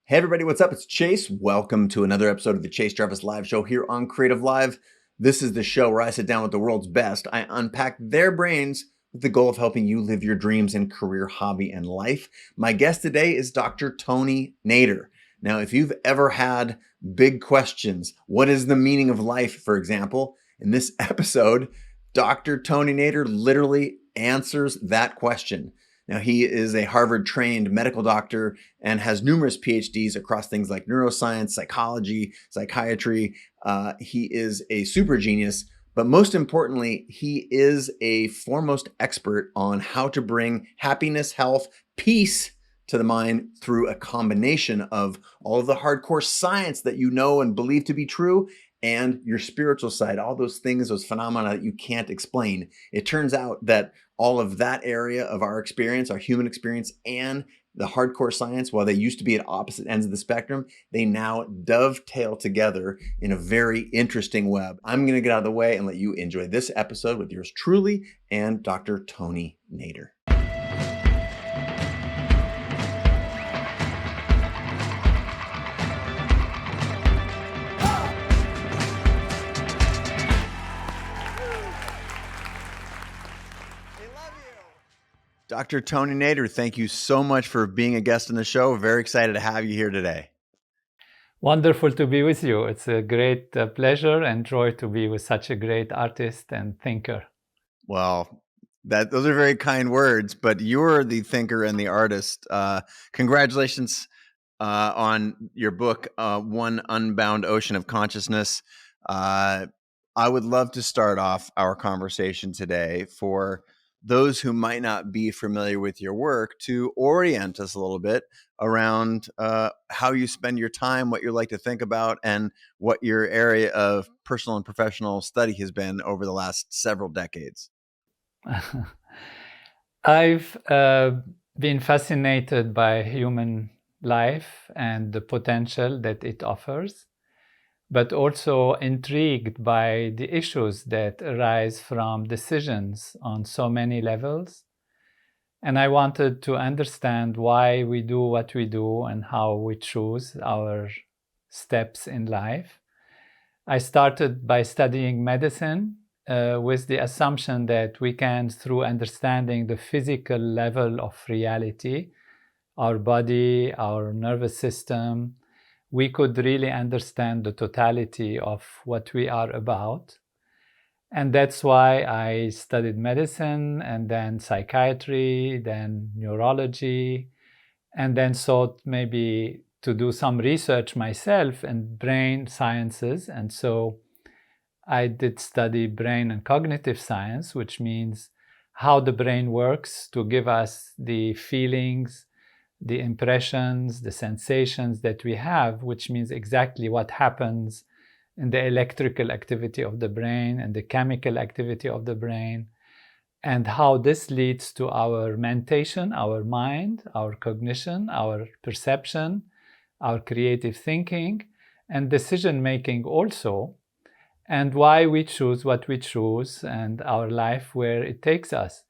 Hey everybody, what's up? It's Chase. Welcome to another episode of the Chase Jarvis Live Show here on Creative Live. This is the show where I sit down with the world's best. I unpack their brains with the goal of helping you live your dreams in career, hobby, and life. My guest today is Dr. Tony Nader. Now, if you've ever had big questions, what is the meaning of life, for example, in this episode, Dr. Tony Nader literally answers that question. Now, he is a Harvard-trained medical doctor and has numerous Ph.D.s across things like neuroscience, psychology, psychiatry. He is a super genius, but most importantly, he is a foremost expert on how to bring happiness, health, peace to the mind through a combination of all of the hardcore science that you know and believe to be true and your spiritual side, all those things, those phenomena that you can't explain. It turns out that all of that area of our experience, our human experience, and the hardcore science, while they used to be at opposite ends of the spectrum, they now dovetail together in a very interesting web. I'm going to get out of the way and let you enjoy this episode with yours truly and Dr. Tony Nader. Dr. Tony Nader, thank you so much for being a guest on the show. We're very excited to have you here today. Wonderful to be with you. It's a great pleasure and joy to be with such a great artist and thinker. Well, those are very kind words, but you're the thinker and the artist. Congratulations on your book, One Unbound Ocean of Consciousness. I would love to start off our conversation today for those who might not be familiar with your work to orient us a little bit around how you spend your time, what you like to think about, and what your area of personal and professional study has been over the last several decades. I've been fascinated by human life and the potential that it offers, but also intrigued by the issues that arise from decisions on so many levels. And I wanted to understand why we do what we do and how we choose our steps in life. I started by studying medicine with the assumption that we can, through understanding the physical level of reality, our body, our nervous system, we could really understand the totality of what we are about. And that's why I studied medicine and then psychiatry, then neurology, and then thought maybe to do some research myself in brain sciences. And so I did study brain and cognitive science, which means how the brain works to give us the feelings, the impressions, the sensations that we have, which means exactly what happens in the electrical activity of the brain and the chemical activity of the brain, and how this leads to our mentation, our mind, our cognition, our perception, our creative thinking, and decision-making also, and why we choose what we choose and our life where it takes us.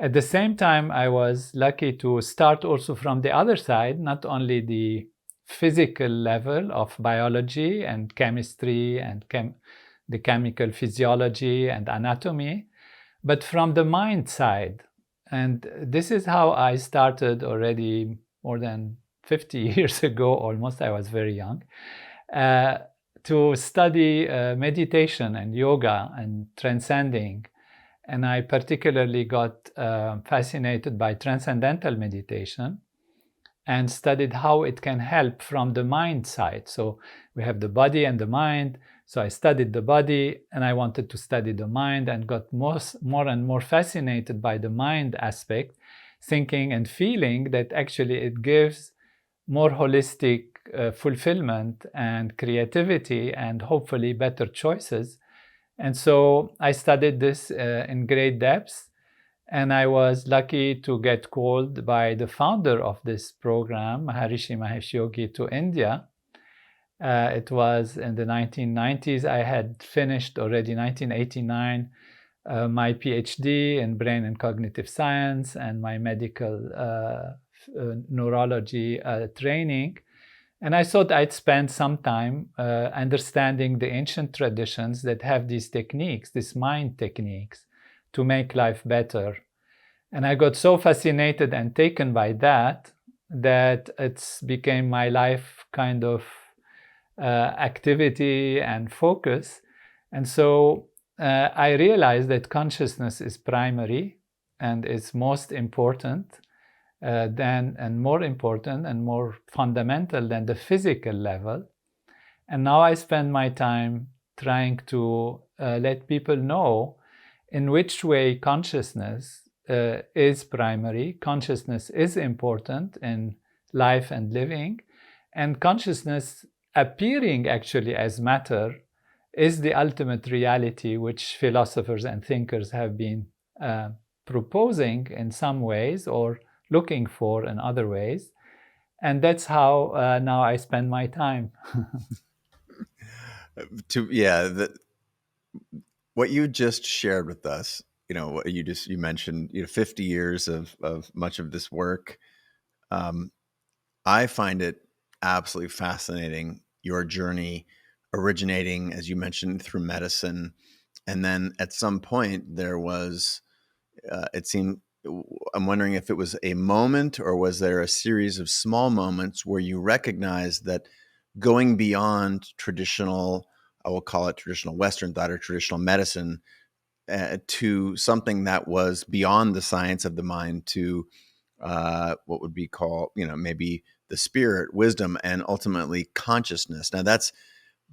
At the same time, I was lucky to start also from the other side, not only the physical level of biology and chemistry and the chemical physiology and anatomy, but from the mind side. And this is how I started already more than 50 years ago, almost. I was very young, to study meditation and yoga and transcending. And I particularly got fascinated by Transcendental Meditation and studied how it can help from the mind side. So we have the body and the mind. So I studied the body and I wanted to study the mind and got more and more fascinated by the mind aspect, thinking and feeling that actually it gives more holistic fulfillment and creativity and hopefully better choices. And so I studied this in great depth, and I was lucky to get called by the founder of this program, Maharishi Mahesh Yogi, to India. It was in the 1990s. I had finished already 1989 my Ph.D. in brain and cognitive science and my medical neurology training. And I thought I'd spend some time understanding the ancient traditions that have these techniques, these mind techniques, to make life better. And I got so fascinated and taken by that it's became my life kind of activity and focus. And so I realized that consciousness is primary and is most important and more important and more fundamental than the physical level. And now I spend my time trying to let people know in which way consciousness is primary, consciousness is important in life and living, and consciousness appearing actually as matter is the ultimate reality which philosophers and thinkers have been proposing in some ways or looking for in other ways. And that's how now I spend my time. What you just shared with us, what you mentioned, 50 years of much of this work. I find it absolutely fascinating, your journey originating, as you mentioned, through medicine. And then at some point there was, it seemed, I'm wondering if it was a moment or was there a series of small moments where you recognized that going beyond traditional, I will call it traditional Western thought or traditional medicine, to something that was beyond the science of the mind, to what would be called, maybe the spirit, wisdom, and ultimately consciousness. Now, that's,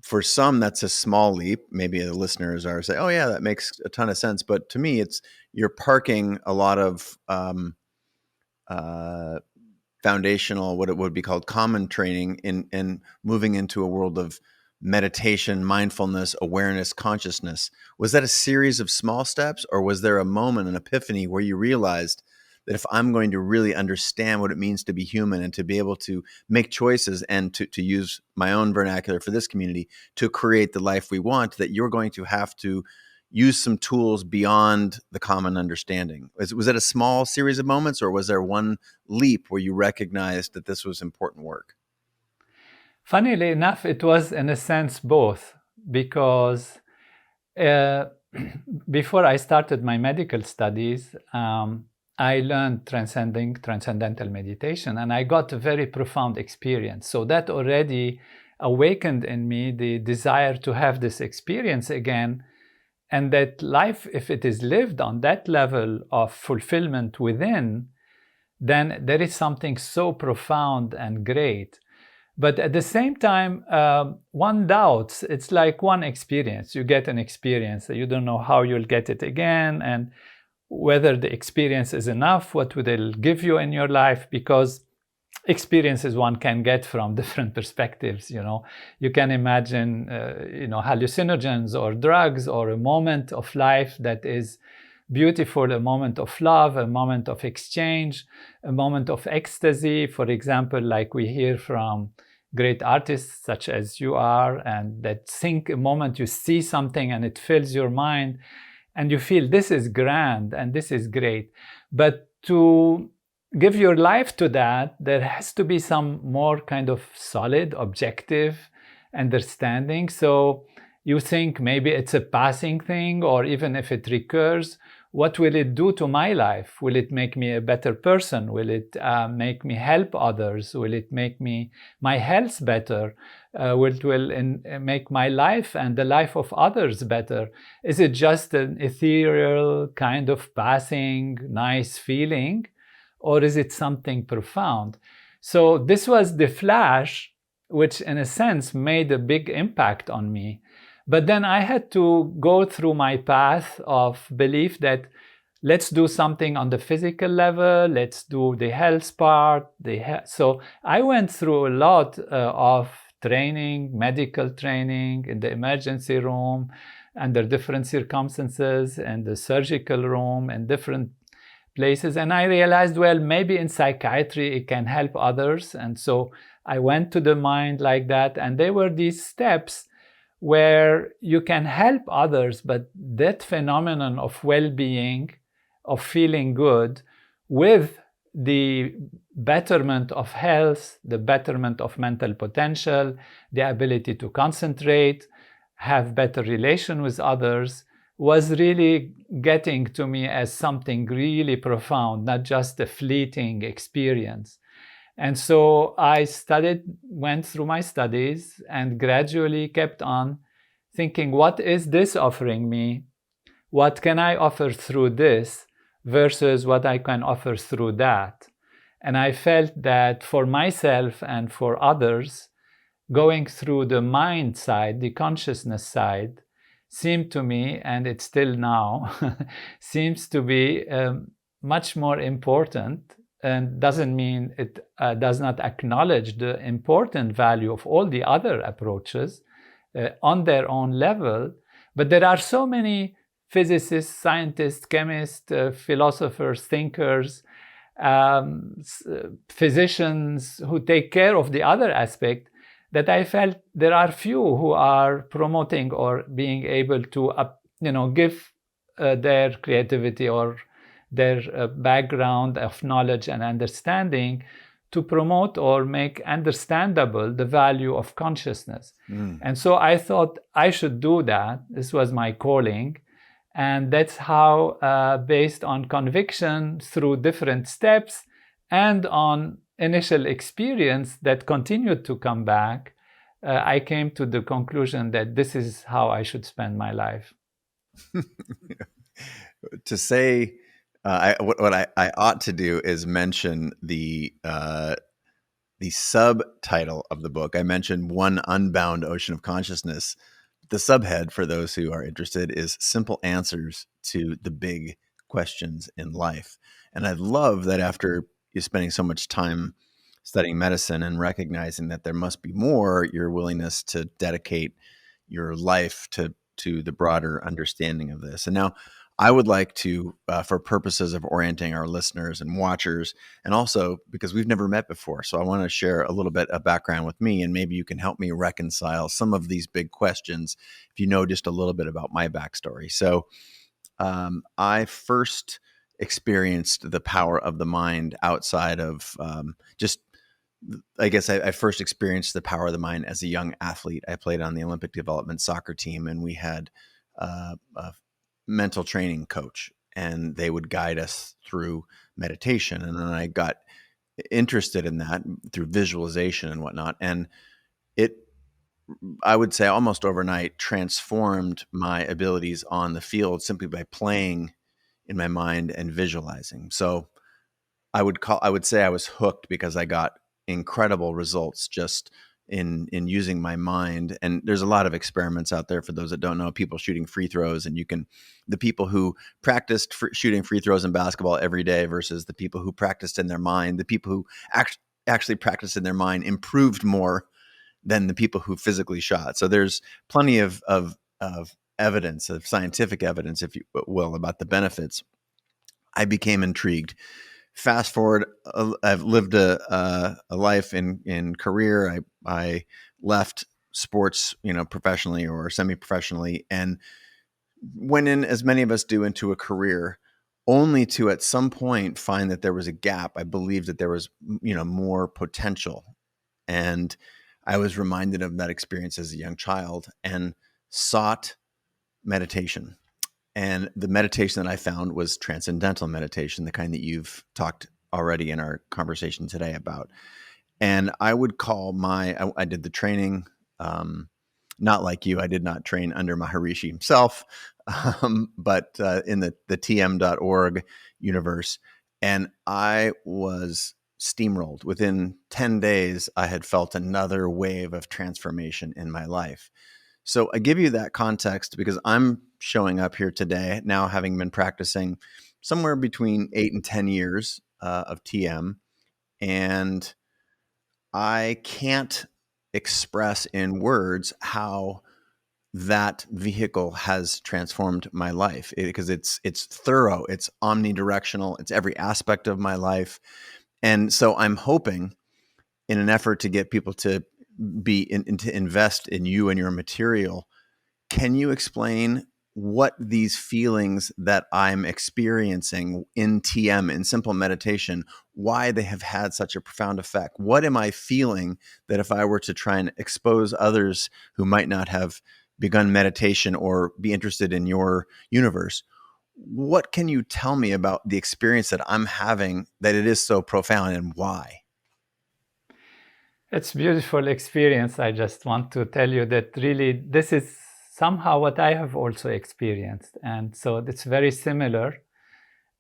for some, that's a small leap. Maybe the listeners are saying, "Oh, yeah, that makes a ton of sense." But to me, it's, you're parking a lot of foundational, what it would be called common training, in moving into a world of meditation, mindfulness, awareness, consciousness. Was that a series of small steps, or was there a moment, an epiphany, where you realized that if I'm going to really understand what it means to be human and to be able to make choices and to use my own vernacular for this community, to create the life we want, that you're going to have to use some tools beyond the common understanding? Was it a small series of moments, or was there one leap where you recognized that this was important work? Funnily enough, it was in a sense both, because before I started my medical studies, I learned Transcendental Meditation, and I got a very profound experience. So that already awakened in me the desire to have this experience again, and that life, if it is lived on that level of fulfillment within, then there is something so profound and great. But at the same time, one doubts. It's like one experience. You get an experience. You don't know how you'll get it again, and whether the experience is enough, what would it give you in your life, because experiences one can get from different perspectives. You can imagine hallucinogens or drugs, or a moment of life that is beautiful, a moment of love, a moment of exchange, a moment of ecstasy, for example, like we hear from great artists such as you are, and that think a moment you see something and it fills your mind and you feel this is grand and this is great. But to give your life to that, there has to be some more kind of solid, objective understanding. So you think maybe it's a passing thing, or even if it recurs, what will it do to my life? Will it make me a better person? Will it make me help others? Will it make my health better? Will it make my life and the life of others better? Is it just an ethereal kind of passing, nice feeling? Or is it something profound? So this was the flash, which in a sense made a big impact on me. But then I had to go through my path of belief that let's do something on the physical level, let's do the health part. So I went through a lot of training, medical training in the emergency room, under different circumstances, in the surgical room, in different places. And I realized, well, maybe in psychiatry it can help others. And so I went to the mind like that. And there were these steps where you can help others, but that phenomenon of well-being, of feeling good, with the betterment of health, the betterment of mental potential, the ability to concentrate, have better relation with others, was really getting to me as something really profound, not just a fleeting experience. And so I went through my studies and gradually kept on thinking, what is this offering me? What can I offer through this versus what I can offer through that? And I felt that for myself and for others, going through the mind side, the consciousness side, seemed to me, and it still now seems to be much more important, and doesn't mean it does not acknowledge the important value of all the other approaches on their own level. But there are so many physicists, scientists, chemists, philosophers, thinkers, physicians who take care of the other aspect, that I felt there are few who are promoting or being able to give their creativity or their background of knowledge and understanding to promote or make understandable the value of consciousness. And so I thought I should do that. This was my calling. And that's how, based on conviction through different steps and on initial experience that continued to come back, I came to the conclusion that this is how I should spend my life. To say, what I ought to do is mention the subtitle of the book. I mentioned One Unbound Ocean of Consciousness. The subhead, for those who are interested, is Simple Answers to the Big Questions in Life. And I love that after you spending so much time studying medicine and recognizing that there must be more, your willingness to dedicate your life to the broader understanding of this. And now I would like to, for purposes of orienting our listeners and watchers, and also because we've never met before, so I want to share a little bit of background with me, and maybe you can help me reconcile some of these big questions if you know just a little bit about my backstory. So I first experienced the power of the mind outside of I guess I first experienced the power of the mind as a young athlete. I played on the Olympic development soccer team, and we had a mental training coach, and they would guide us through meditation. And then I got interested in that through visualization and whatnot. And it, I would say almost overnight, transformed my abilities on the field simply by playing in my mind and visualizing. So I would say I was hooked because I got incredible results just in using my mind. And there's a lot of experiments out there, for those that don't know, people shooting free throws, and the people who practiced shooting free throws in basketball every day versus the people who practiced in their mind, the people who actually practiced in their mind improved more than the people who physically shot. So there's plenty of evidence, of scientific evidence, if you will, about the benefits. I became intrigued. Fast forward, I've lived a life in career. I left sports, professionally or semi-professionally, and went in, as many of us do, into a career, only to at some point find that there was a gap. I believed that there was, more potential, and I was reminded of that experience as a young child and sought meditation. And the meditation that I found was transcendental meditation, the kind that you've talked already in our conversation today about. And I would call I did the training, not like you, I did not train under Maharishi himself, but in the tm.org universe. And I was steamrolled. Within 10 days, I had felt another wave of transformation in my life. So I give you that context because I'm showing up here today now, having been practicing somewhere between 8 and 10 years of TM. And I can't express in words how that vehicle has transformed my life, because it's thorough, it's omnidirectional, it's every aspect of my life. And so I'm hoping, in an effort to get people to to invest in you and your material, can you explain what these feelings that I'm experiencing in TM, in simple meditation, why they have had such a profound effect. What am I feeling that if I were to try and expose others who might not have begun meditation or be interested in your universe, what can you tell me about the experience that I'm having that it is so profound, and why? It's a beautiful experience. I just want to tell you that really this is somehow what I have also experienced. And so it's very similar.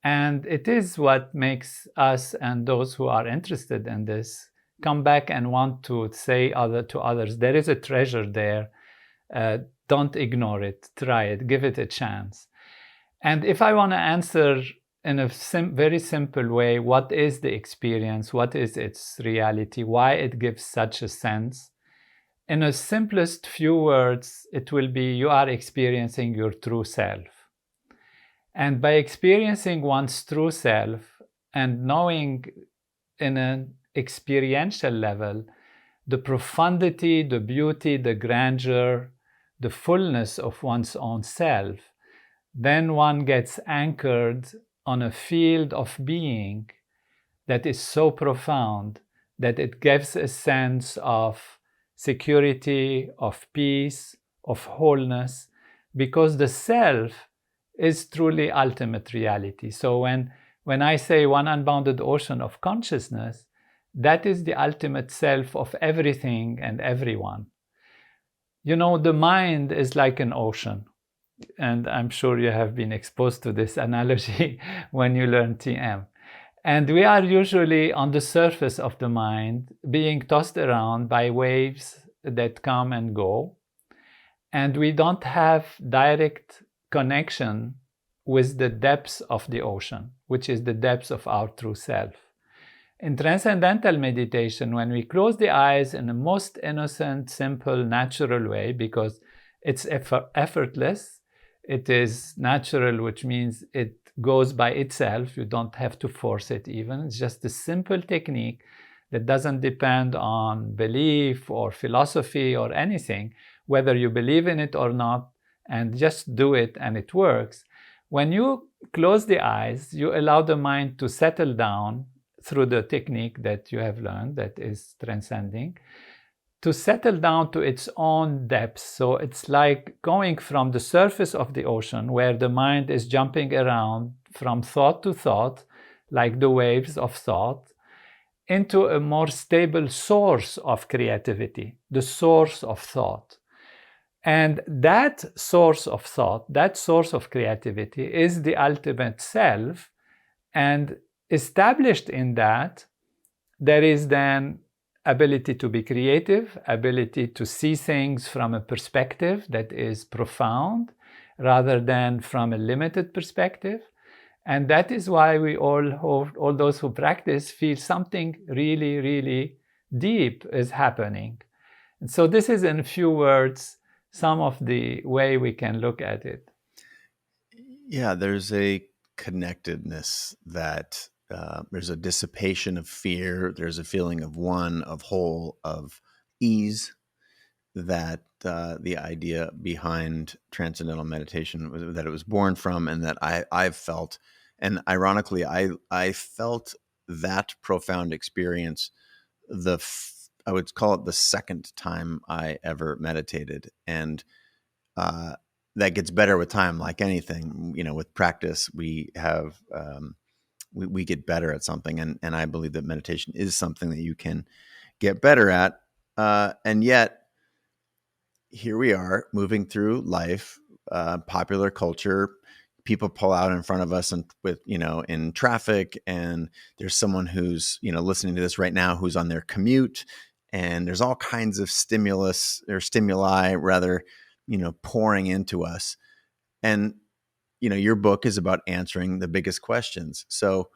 And it is what makes us and those who are interested in this come back and want to say to others, there is a treasure there. Don't ignore it. Try it. Give it a chance. And if I want to answer in a very simple way, what is the experience? What is its reality? Why it gives such a sense? In the simplest few words, it will be you are experiencing your true self. And by experiencing one's true self and knowing in an experiential level the profundity, the beauty, the grandeur, the fullness of one's own self, then one gets anchored on a field of being that is so profound that it gives a sense of security, of peace, of wholeness, because the self is truly ultimate reality. So when I say one unbounded ocean of consciousness, that is the ultimate self of everything and everyone. You know, the mind is like an ocean. And I'm sure you have been exposed to this analogy when you learn TM. And we are usually on the surface of the mind, being tossed around by waves that come and go. And we don't have direct connection with the depths of the ocean, which is the depths of our true self. In Transcendental Meditation, when we close the eyes in the most innocent, simple, natural way, because it's effortless, it is natural, which means it goes by itself. You don't have to force it even. It's just a simple technique that doesn't depend on belief or philosophy or anything, whether you believe in it or not, and just do it and it works. When you close the eyes, you allow the mind to settle down through the technique that you have learned, that is transcending, to settle down to its own depths. So it's like going from the surface of the ocean, where the mind is jumping around from thought to thought, like the waves of thought, into a more stable source of creativity, the source of thought. And that source of thought, that source of creativity is the ultimate self. And established in that, there is then ability to be creative, ability to see things from a perspective that is profound rather than from a limited perspective. And that is why we all those who practice feel something really, really deep is happening. And so this is, in a few words, some of the way we can look at it. Yeah, there's a connectedness that there's a dissipation of fear. There's a feeling of one, of whole, of ease, that the idea behind transcendental meditation was that it was born from, and that I've felt. And ironically, I felt that profound experience I would call it the second time I ever meditated. And that gets better with time, like anything. You know, with practice, we have we get better at something, and I believe that meditation is something that you can get better at. And yet, here we are moving through life, popular culture. People pull out in front of us and in traffic, and there's someone who's listening to this right now who's on their commute, and there's all kinds of stimuli rather, pouring into us. And your book is about answering the biggest questions. So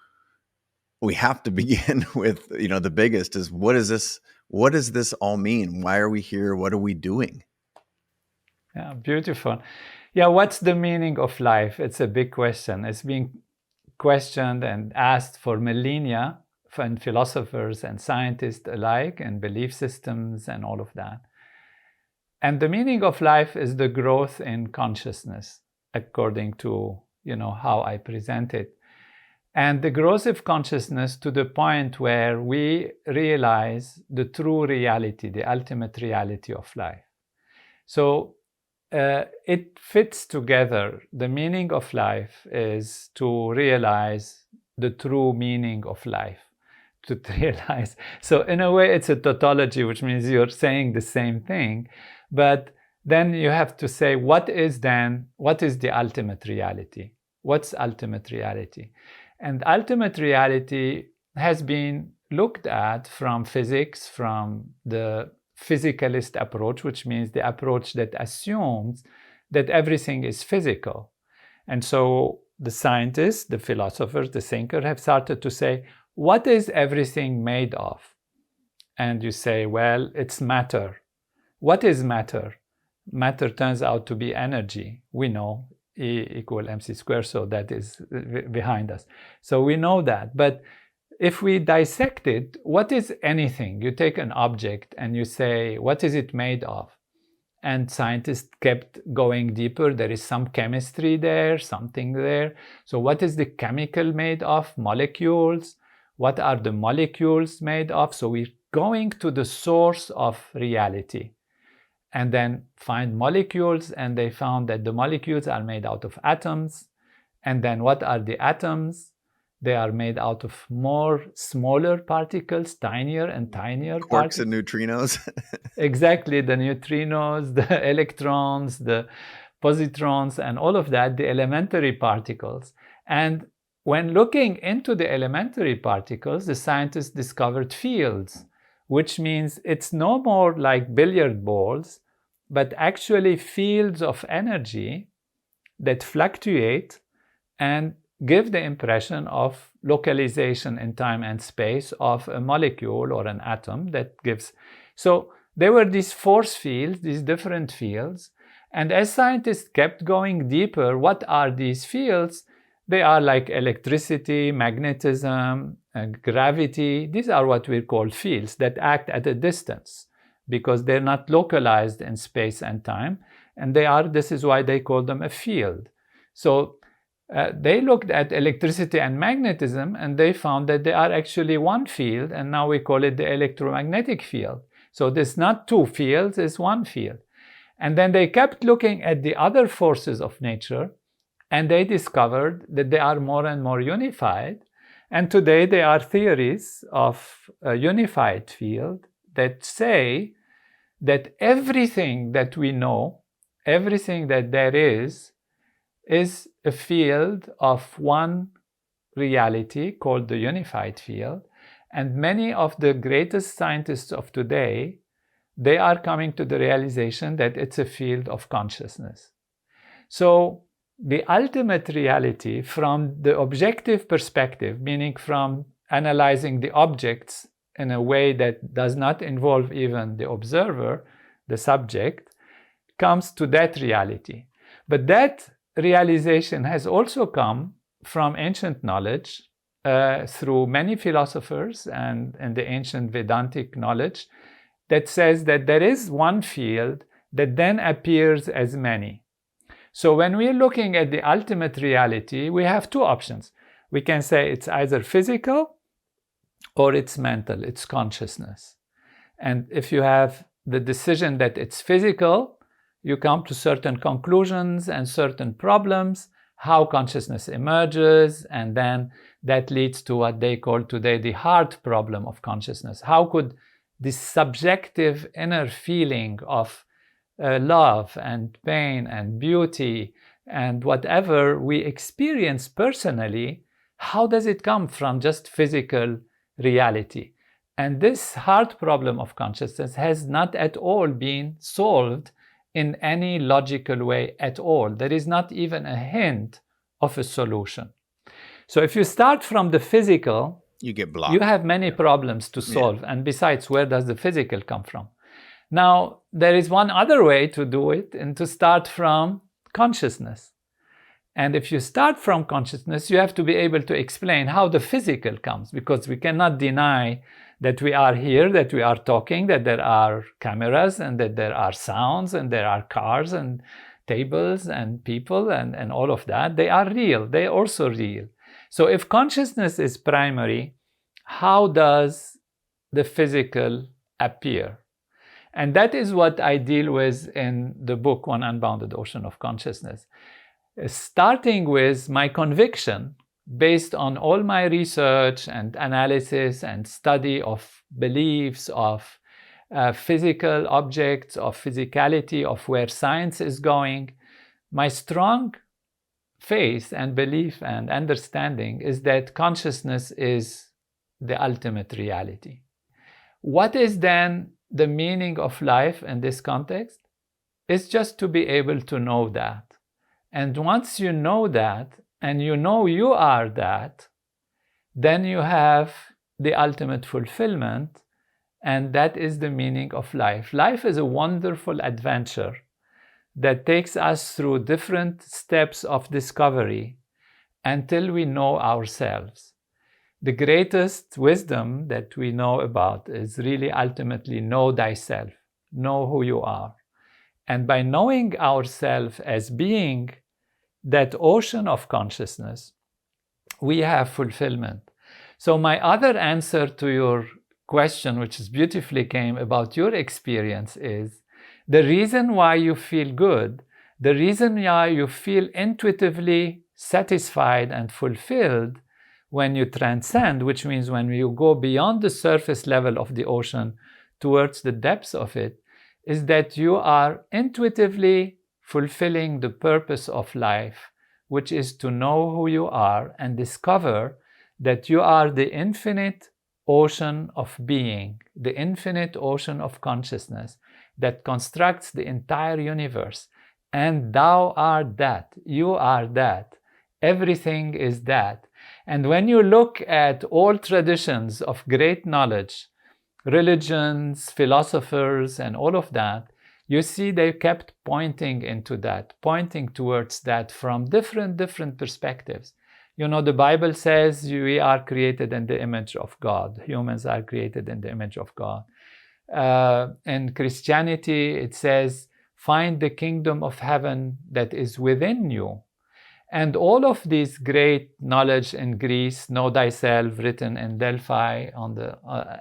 we have to begin with the biggest is, what does this all mean? Why are we here? What are we doing? Yeah, beautiful. Yeah, what's the meaning of life? It's a big question. It's being questioned and asked for millennia from philosophers and scientists alike, and belief systems and all of that. And the meaning of life is the growth in consciousness. according to, how I present it. And the growth of consciousness to the point where we realize the true reality, the ultimate reality of life. So it fits together. The meaning of life is to realize the true meaning of life, to realize. So in a way, it's a tautology, which means you're saying the same thing, but then you have to say, what is the ultimate reality? What's ultimate reality? And ultimate reality has been looked at from physics, from the physicalist approach, which means the approach that assumes that everything is physical. And so the scientists, the philosophers, the thinkers have started to say, what is everything made of? And you say, well, it's matter. What is matter? Matter turns out to be energy. We know E equal mc squared, so that is behind us. So we know that. But if we dissect it, what is anything? You take an object and you say, what is it made of? And scientists kept going deeper. There is some chemistry there, something there. So what is the chemical made of? Molecules. What are the molecules made of? So we're going to the source of reality. And then find molecules, and they found that the molecules are made out of atoms. And then what are the atoms? They are made out of more smaller particles, tinier and tinier Quarks particles. and neutrinos. Exactly, the neutrinos, the electrons, the positrons, and all of that, the elementary particles. And when looking into the elementary particles, the scientists discovered fields, which means it's no more like billiard balls, but actually fields of energy that fluctuate and give the impression of localization in time and space of a molecule or an atom that gives. So there were these force fields, these different fields, and as scientists kept going deeper, what are these fields? They are like electricity, magnetism, and gravity. These are what we call fields that act at a distance because they're not localized in space and time. And this is why they call them a field. So they looked at electricity and magnetism, and they found that they are actually one field, and now we call it the electromagnetic field. So there's not two fields, it's one field. And then they kept looking at the other forces of nature, and they discovered that they are more and more unified. And today there are theories of a unified field that say that everything that we know, everything that there is a field of one reality called the unified field. And many of the greatest scientists of today, they are coming to the realization that it's a field of consciousness. So the ultimate reality from the objective perspective, meaning from analyzing the objects in a way that does not involve even the observer, the subject, comes to that reality. But that realization has also come from ancient knowledge through many philosophers and the ancient Vedantic knowledge that says that there is one field that then appears as many. So when we're looking at the ultimate reality, we have two options. We can say it's either physical or it's mental, it's consciousness. And if you have the decision that it's physical, you come to certain conclusions and certain problems, how consciousness emerges, and then that leads to what they call today the hard problem of consciousness. How could this subjective inner feeling of love and pain and beauty and whatever we experience personally, how does it come from just physical reality? And this hard problem of consciousness has not at all been solved in any logical way at all. There is not even a hint of a solution. So if you start from the physical, you get blocked. You have many problems to solve. And besides, where does the physical come from? Now, there is one other way to do it, and to start from consciousness. And if you start from consciousness, you have to be able to explain how the physical comes, because we cannot deny that we are here, that we are talking, that there are cameras, and that there are sounds, and there are cars, and tables and people and all of that, they are real. They're also real. So if consciousness is primary, how does the physical appear? And that is what I deal with in the book, One Unbounded Ocean of Consciousness. Starting with my conviction, based on all my research and analysis and study of beliefs, of physical objects, of physicality, of where science is going, my strong faith and belief and understanding is that consciousness is the ultimate reality. What is then the meaning of life in this context? It's just to be able to know that. And once you know that, and you know you are that, then you have the ultimate fulfillment, and that is the meaning of life. Life is a wonderful adventure that takes us through different steps of discovery until we know ourselves. The greatest wisdom that we know about is really ultimately know thyself, know who you are. And by knowing ourselves as being that ocean of consciousness, we have fulfillment. So my other answer to your question, which is beautifully came about your experience, is the reason why you feel good, the reason why you feel intuitively satisfied and fulfilled when you transcend, which means when you go beyond the surface level of the ocean towards the depths of it, is that you are intuitively fulfilling the purpose of life, which is to know who you are and discover that you are the infinite ocean of being, the infinite ocean of consciousness that constructs the entire universe. And thou art that, you are that, everything is that. And when you look at all traditions of great knowledge, religions, philosophers, and all of that, you see they kept pointing into that, pointing towards that from different perspectives. You know, the Bible says we are created in the image of God. Humans are created in the image of God. In Christianity, it says, find the kingdom of heaven that is within you. And all of these great knowledge in Greece, Know Thyself, written in Delphi,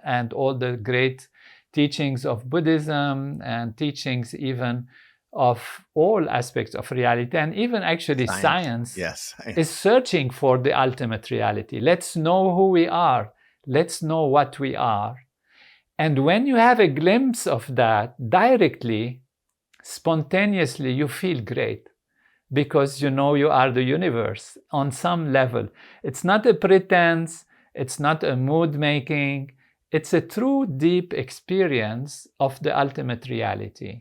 and all the great teachings of Buddhism and teachings even of all aspects of reality, and even actually science yes. is searching for the ultimate reality. Let's know who we are. Let's know what we are. And when you have a glimpse of that directly, spontaneously, you feel great. Because you know you are the universe on some level. It's not a pretense, it's not a mood making, it's a true deep experience of the ultimate reality.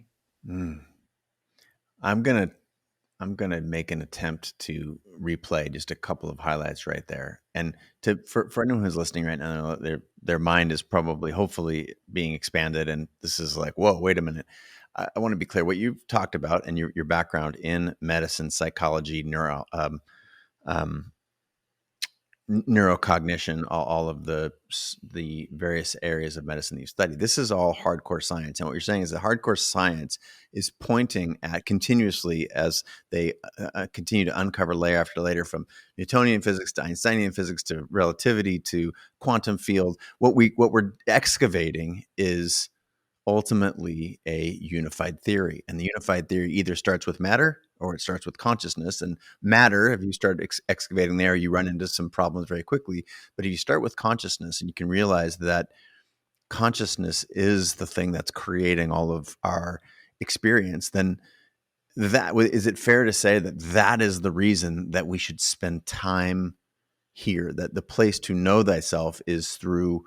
I'm gonna make an attempt to replay just a couple of highlights right there. And for anyone who's listening right now, their mind is probably hopefully being expanded, and this is like, whoa, wait a minute. I want to be clear what you've talked about and your background in medicine, psychology, neurocognition, all of the various areas of medicine that you study. This is all hardcore science. And what you're saying is that hardcore science is pointing at continuously as they continue to uncover layer after layer, from Newtonian physics to Einsteinian physics to relativity to quantum field. What we're excavating is ultimately a unified theory. And the unified theory either starts with matter or it starts with consciousness. And matter, if you start excavating there, you run into some problems very quickly. But if you start with consciousness and you can realize that consciousness is the thing that's creating all of our experience, then is it fair to say that that is the reason that we should spend time here, that the place to know thyself is through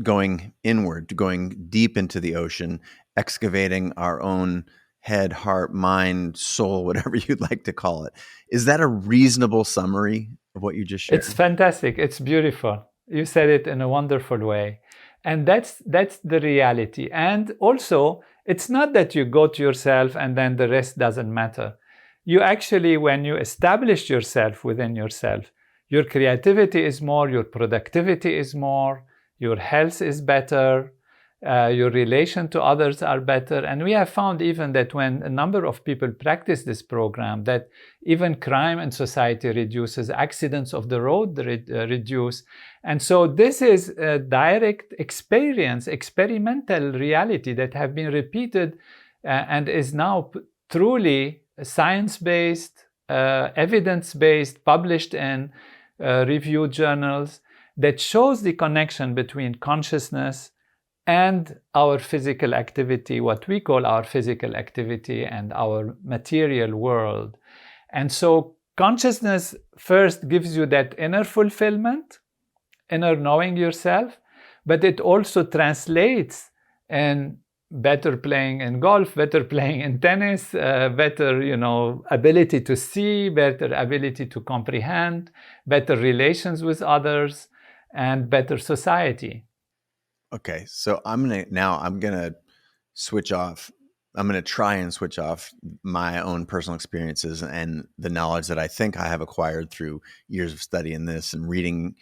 going inward, going deep into the ocean, excavating our own head, heart, mind, soul, whatever you'd like to call it. Is that a reasonable summary of what you just shared? It's fantastic. It's beautiful. You said it in a wonderful way. And that's the reality. And also, it's not that you go to yourself and then the rest doesn't matter. You actually, when you establish yourself within yourself, your creativity is more, your productivity is more, your health is better, your relation to others are better. And we have found even that when a number of people practice this program, that even crime in society reduces, accidents of the road reduce. And so this is a direct experience, experimental reality that have been repeated and is now truly science-based, evidence-based, published in reviewed journals, that shows the connection between consciousness and our physical activity, what we call our physical activity, and our material world. And so consciousness first gives you that inner fulfillment, inner knowing yourself, but it also translates in better playing in golf, better playing in tennis, better, ability to see, better ability to comprehend, better relations with others, and better society. Okay, so I'm gonna switch off. I'm gonna try and switch off my own personal experiences and the knowledge that I think I have acquired through years of studying this and reading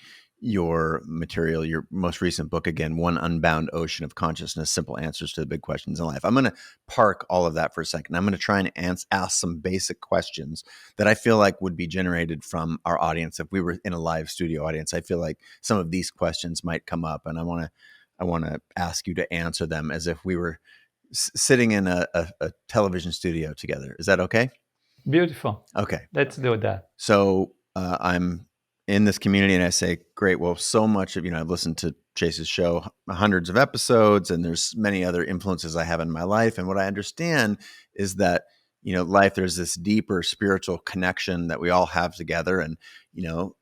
your material, your most recent book, again, One Unbound Ocean of Consciousness, Simple Answers to the Big Questions in Life. I'm going to park all of that for a second. I'm going to try and ask some basic questions that I feel like would be generated from our audience. If we were in a live studio audience, I feel like some of these questions might come up, and I want to ask you to answer them as if we were sitting in a television studio together. Is that okay? Beautiful. Okay. Let's do that. So I'm in this community and I say, great, well, so much of, I've listened to Chase's show, hundreds of episodes, and there's many other influences I have in my life. And what I understand is that, life, there's this deeper spiritual connection that we all have together. And, Dr.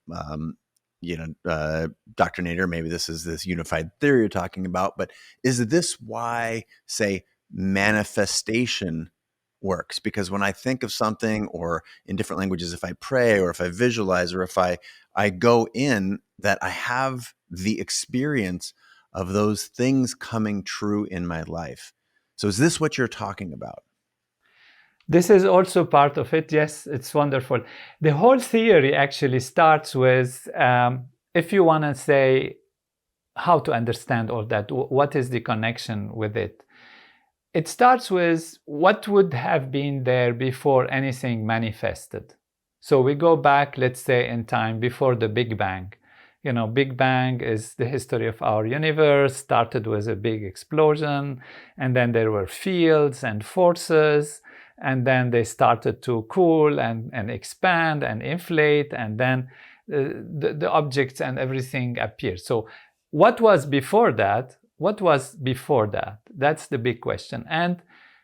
Nader, maybe this is this unified theory you're talking about, but is this why, say, manifestation works? Because when I think of something, or in different languages, if I pray or if I visualize or if I go in, that I have the experience of those things coming true in my life. So is this what you're talking about? This is also part of it. Yes, it's wonderful. The whole theory actually starts with, if you want to say how to understand all that, what is the connection with it? It starts with what would have been there before anything manifested. So we go back, let's say, in time before the Big Bang. Big Bang is the history of our universe, started with a big explosion, and then there were fields and forces, and then they started to cool and expand and inflate, and then the objects and everything appeared. So what was before that? What was before that? That's the big question. And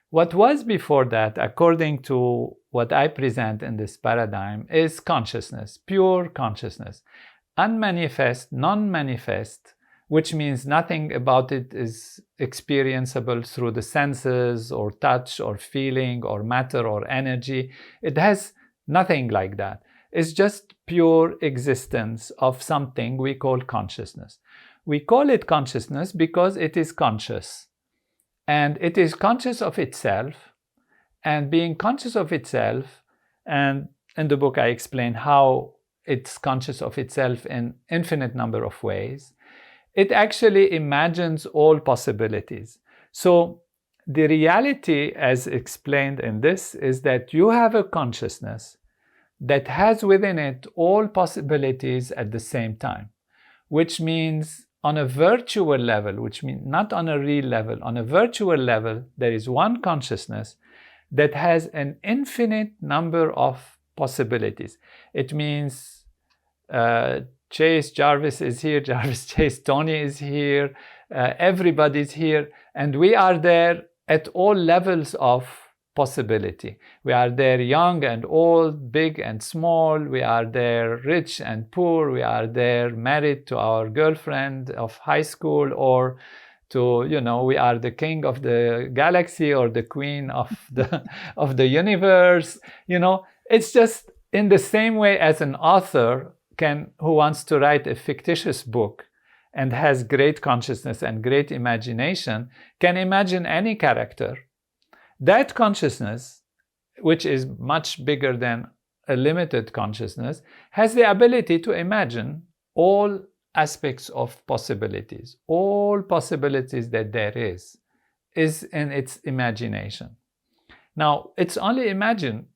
what was before that, according to what I present in this paradigm, is consciousness, pure consciousness. Unmanifest, non-manifest, which means nothing about it is experienceable through the senses or touch or feeling or matter or energy. It has nothing like that. It's just pure existence of something we call consciousness. We call it consciousness because it is conscious. And it is conscious of itself. And being conscious of itself, and in the book I explain how it's conscious of itself in infinite number of ways, it actually imagines all possibilities. So the reality, as explained in this, is that you have a consciousness that has within it all possibilities at the same time, which means on a virtual level, which means not on a real level, on a virtual level, there is one consciousness that has an infinite number of possibilities. It means Chase, Jarvis is here, Jarvis, Chase, Tony is here, everybody's here, and we are there at all levels of possibility. We are there young and old, big and small. We are there rich and poor. We are there married to our girlfriend of high school, or to, we are the king of the galaxy or the queen of the universe. It's just in the same way as an author who wants to write a fictitious book and has great consciousness and great imagination, can imagine any character. That consciousness, which is much bigger than a limited consciousness, has the ability to imagine all aspects of possibilities. All possibilities that there is in its imagination. Now, it's only imagined.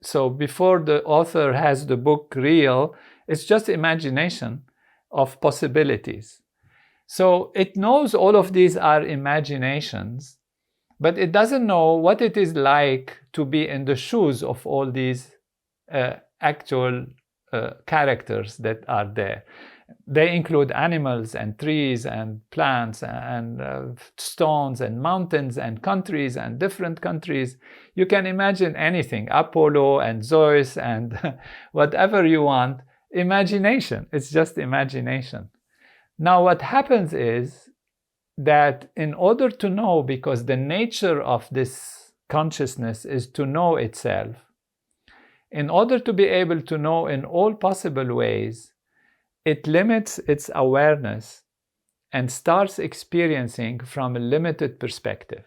So before the author has the book real, it's just imagination of possibilities. So it knows all of these are imaginations, but it doesn't know what it is like to be in the shoes of all these actual characters that are there. They include animals and trees and plants and stones and mountains and countries and different countries. You can imagine anything, Apollo and Zeus and whatever you want. Imagination, it's just imagination. Now what happens is that in order to know, because the nature of this consciousness is to know itself, in order to be able to know in all possible ways, it limits its awareness and starts experiencing from a limited perspective.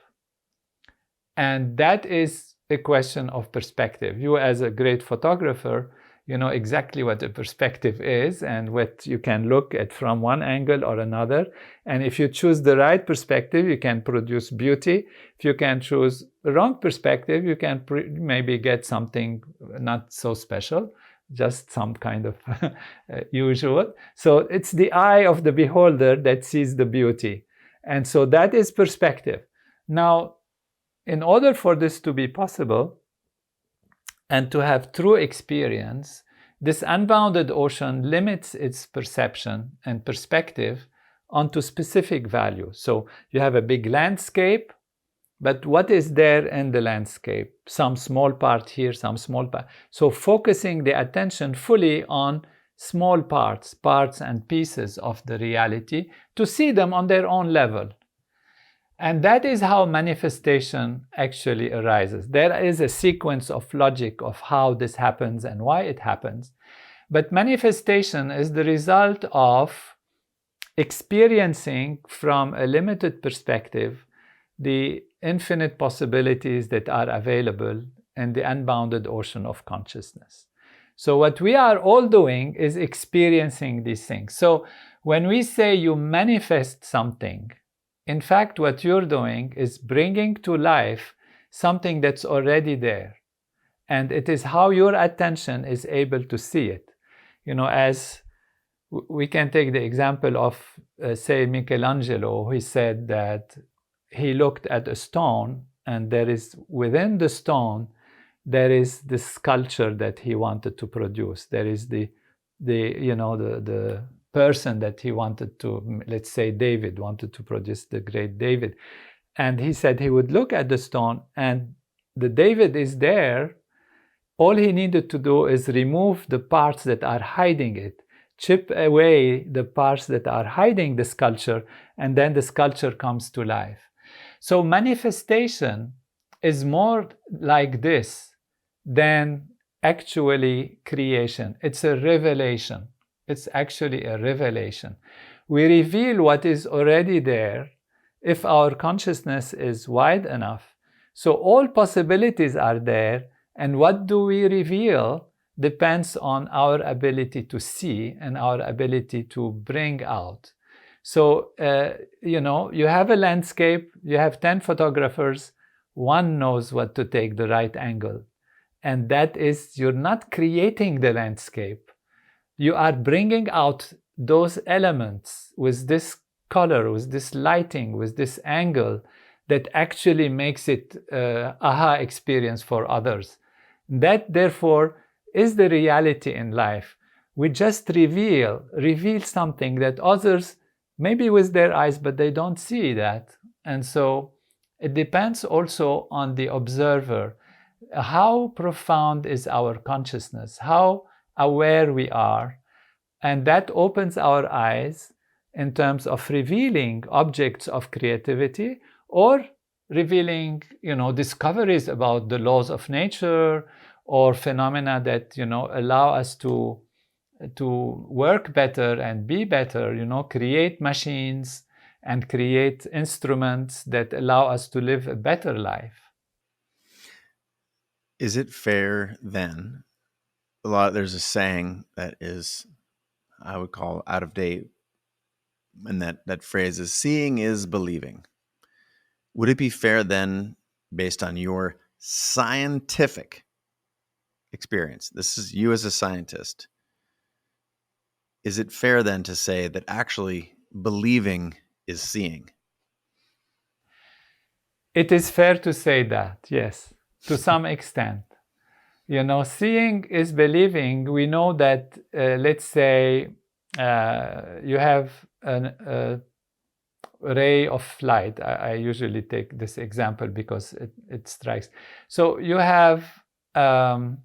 And that is a question of perspective. You, as a great photographer, you know exactly what a perspective is and what you can look at from one angle or another. And if you choose the right perspective, you can produce beauty. If you can choose the wrong perspective, you can maybe get something not so special, just some kind of usual. So it's the eye of the beholder that sees the beauty. And so that is perspective. Now, in order for this to be possible and to have true experience, this unbounded ocean limits its perception and perspective onto specific values. So you have a big landscape, but what is there in the landscape? Some small part here, some small part. So focusing the attention fully on small parts and pieces of the reality to see them on their own level. And that is how manifestation actually arises. There is a sequence of logic of how this happens and why it happens. But manifestation is the result of experiencing from a limited perspective the infinite possibilities that are available in the unbounded ocean of consciousness. So what we are all doing is experiencing these things. So when we say you manifest something, in fact, what you're doing is bringing to life something that's already there. And it is how your attention is able to see it. You know, as we can take the example of, say, Michelangelo, who said that he looked at a stone and there is within the stone, there is the sculpture that he wanted to produce. There is the person that he wanted to, let's say David wanted to produce the great David. And he said he would look at the stone and the David is there. All he needed to do is remove the parts that are hiding it, chip away the parts that are hiding the sculpture, and then the sculpture comes to life. So manifestation is more like this than actually creation. It's a revelation. It's actually a revelation. We reveal what is already there if our consciousness is wide enough. So all possibilities are there, and what do we reveal depends on our ability to see and our ability to bring out. So, you have a landscape, you have 10 photographers, one knows what to take the right angle. And that is, you're not creating the landscape. You are bringing out those elements with this color, with this lighting, with this angle that actually makes it aha experience for others. That, therefore, is the reality in life. We just reveal something that others, maybe with their eyes, but they don't see that. And so it depends also on the observer. How profound is our consciousness? How aware we are? And that opens our eyes in terms of revealing objects of creativity or revealing, discoveries about the laws of nature or phenomena that, allow us to work better and be better, create machines and create instruments that allow us to live a better life. Is it fair then? There's a saying that is, I would call out of date, and that phrase is seeing is believing. Would it be fair then, based on your scientific experience, this is you as a scientist, is it fair then to say that actually believing is seeing? It is fair to say that, yes, to some extent. Seeing is believing. We know that, let's say, you have a ray of light. I usually take this example because it strikes. So you have a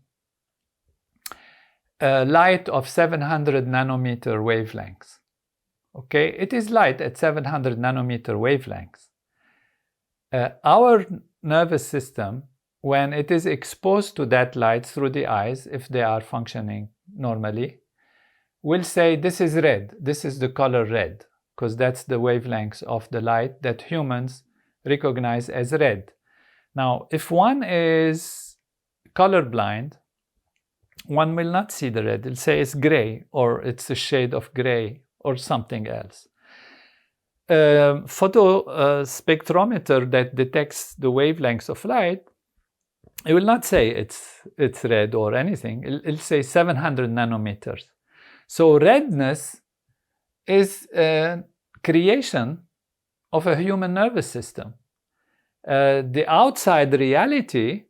light of 700 nanometer wavelengths. Okay, it is light at 700 nanometer wavelengths. Our nervous system, when it is exposed to that light through the eyes, if they are functioning normally, will say this is red, this is the color red, because that's the wavelengths of the light that humans recognize as red. Now, if one is colorblind, one will not see the red. It'll say it's gray, or it's a shade of gray, or something else. Photo spectrometer that detects the wavelengths of light, it will not say it's red or anything. It'll say 700 nanometers. So redness is a creation of a human nervous system. The outside reality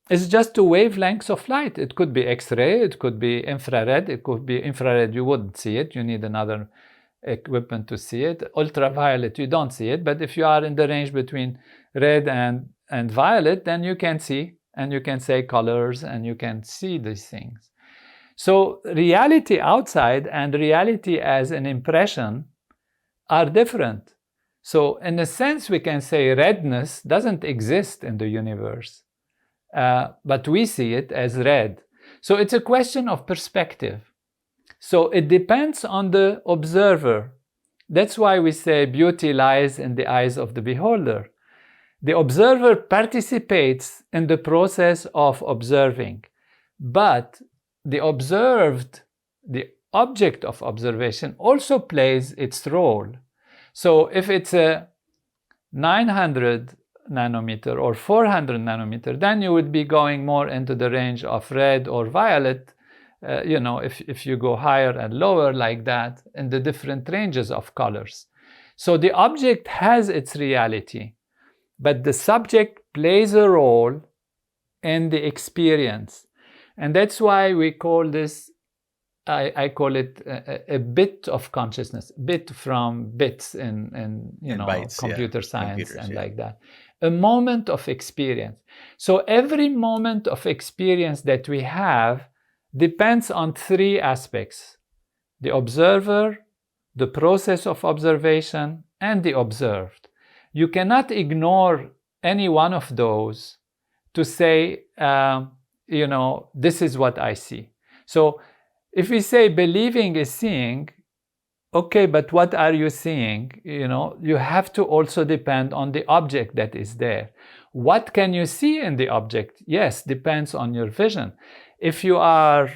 is just the wavelengths of light. It could be X-ray, it could be infrared, it could be infrared, you wouldn't see it, you need another equipment to see it. Ultraviolet, you don't see it, but if you are in the range between red and violet, then you can see, and you can say colors, and you can see these things. So reality outside and reality as an impression are different. So in a sense, we can say redness doesn't exist in the universe, but we see it as red. So it's a question of perspective. So it depends on the observer. That's why we say beauty lies in the eyes of the beholder. The observer participates in the process of observing, but the observed, the object of observation, also plays its role. So if it's a 900 nanometer or 400 nanometer, then you would be going more into the range of red or violet. If you go higher and lower like that in the different ranges of colors. So the object has its reality, but the subject plays a role in the experience. And that's why we call this, I call it a bit of consciousness, bit from bits in bytes, computer science and yeah. like that. A moment of experience. So every moment of experience that we have depends on three aspects: the observer, the process of observation, and the observed. You cannot ignore any one of those to say, this is what I see. So if we say believing is seeing, okay, but what are you seeing? You have to also depend on the object that is there. What can you see in the object? Yes, depends on your vision. If you are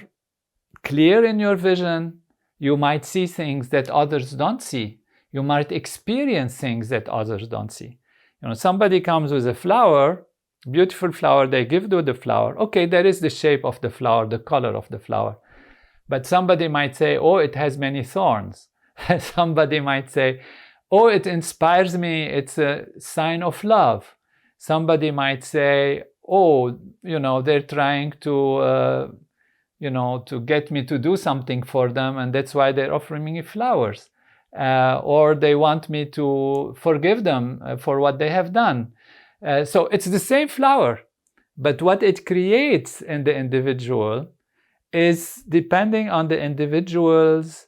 clear in your vision, you might see things that others don't see. You might experience things that others don't see. Somebody comes with a flower, beautiful flower, they give you the flower. Okay, there is the shape of the flower, the color of the flower. But somebody might say, oh, it has many thorns. Somebody might say, oh, it inspires me, it's a sign of love. Somebody might say, oh, they're trying to get me to do something for them, and that's why they're offering me flowers. Or they want me to forgive them for what they have done. So it's the same flower, but what it creates in the individual is depending on the individual's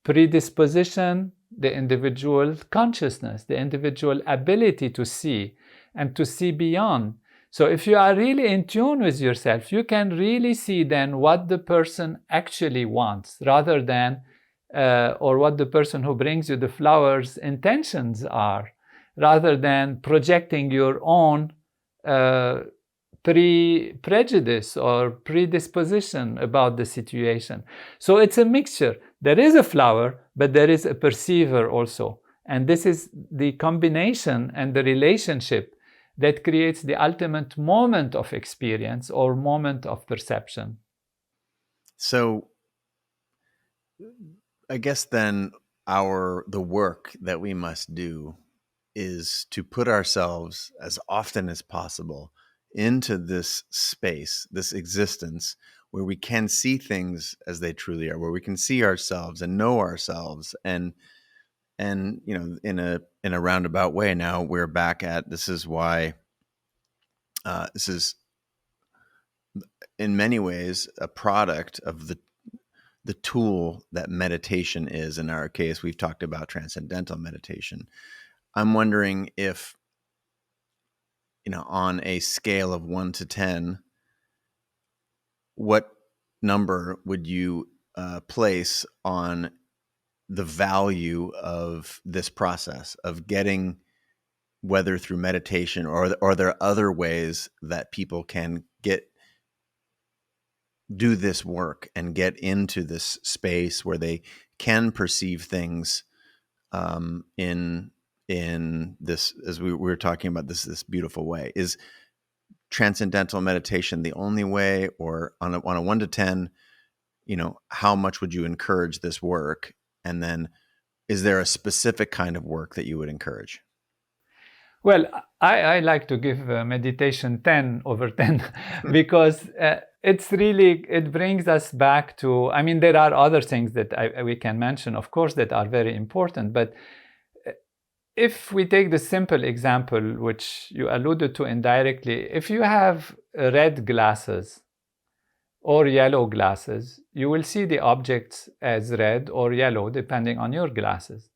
predisposition, the individual consciousness, the individual ability to see and to see beyond. So if you are really in tune with yourself, you can really see then what the person actually wants, rather than, or what the person who brings you the flowers' intentions are, rather than projecting your own prejudice or predisposition about the situation. So it's a mixture. There is a flower, but there is a perceiver also. And this is the combination and the relationship that creates the ultimate moment of experience or moment of perception. So I guess then the work that we must do is to put ourselves as often as possible into this space, this existence, where we can see things as they truly are, where we can see ourselves and know ourselves. And in a roundabout way, now we're back at, this is why this is in many ways a product of the tool that meditation is. In our case, we've talked about transcendental meditation. I'm wondering if, on a scale of 1 to 10, what number would you place on the value of this process of getting, whether through meditation or there are other ways that people can do this work and get into this space where they can perceive things in this, as we were talking about, this beautiful way? Is transcendental meditation the only way, or on a 1 to 10, how much would you encourage this work? And then is there a specific kind of work that you would encourage? Well, I like to give meditation 10 over 10 because it brings us back to, there are other things that we can mention, of course, that are very important. But if we take the simple example, which you alluded to indirectly, if you have red glasses or yellow glasses, you will see the objects as red or yellow, depending on your glasses.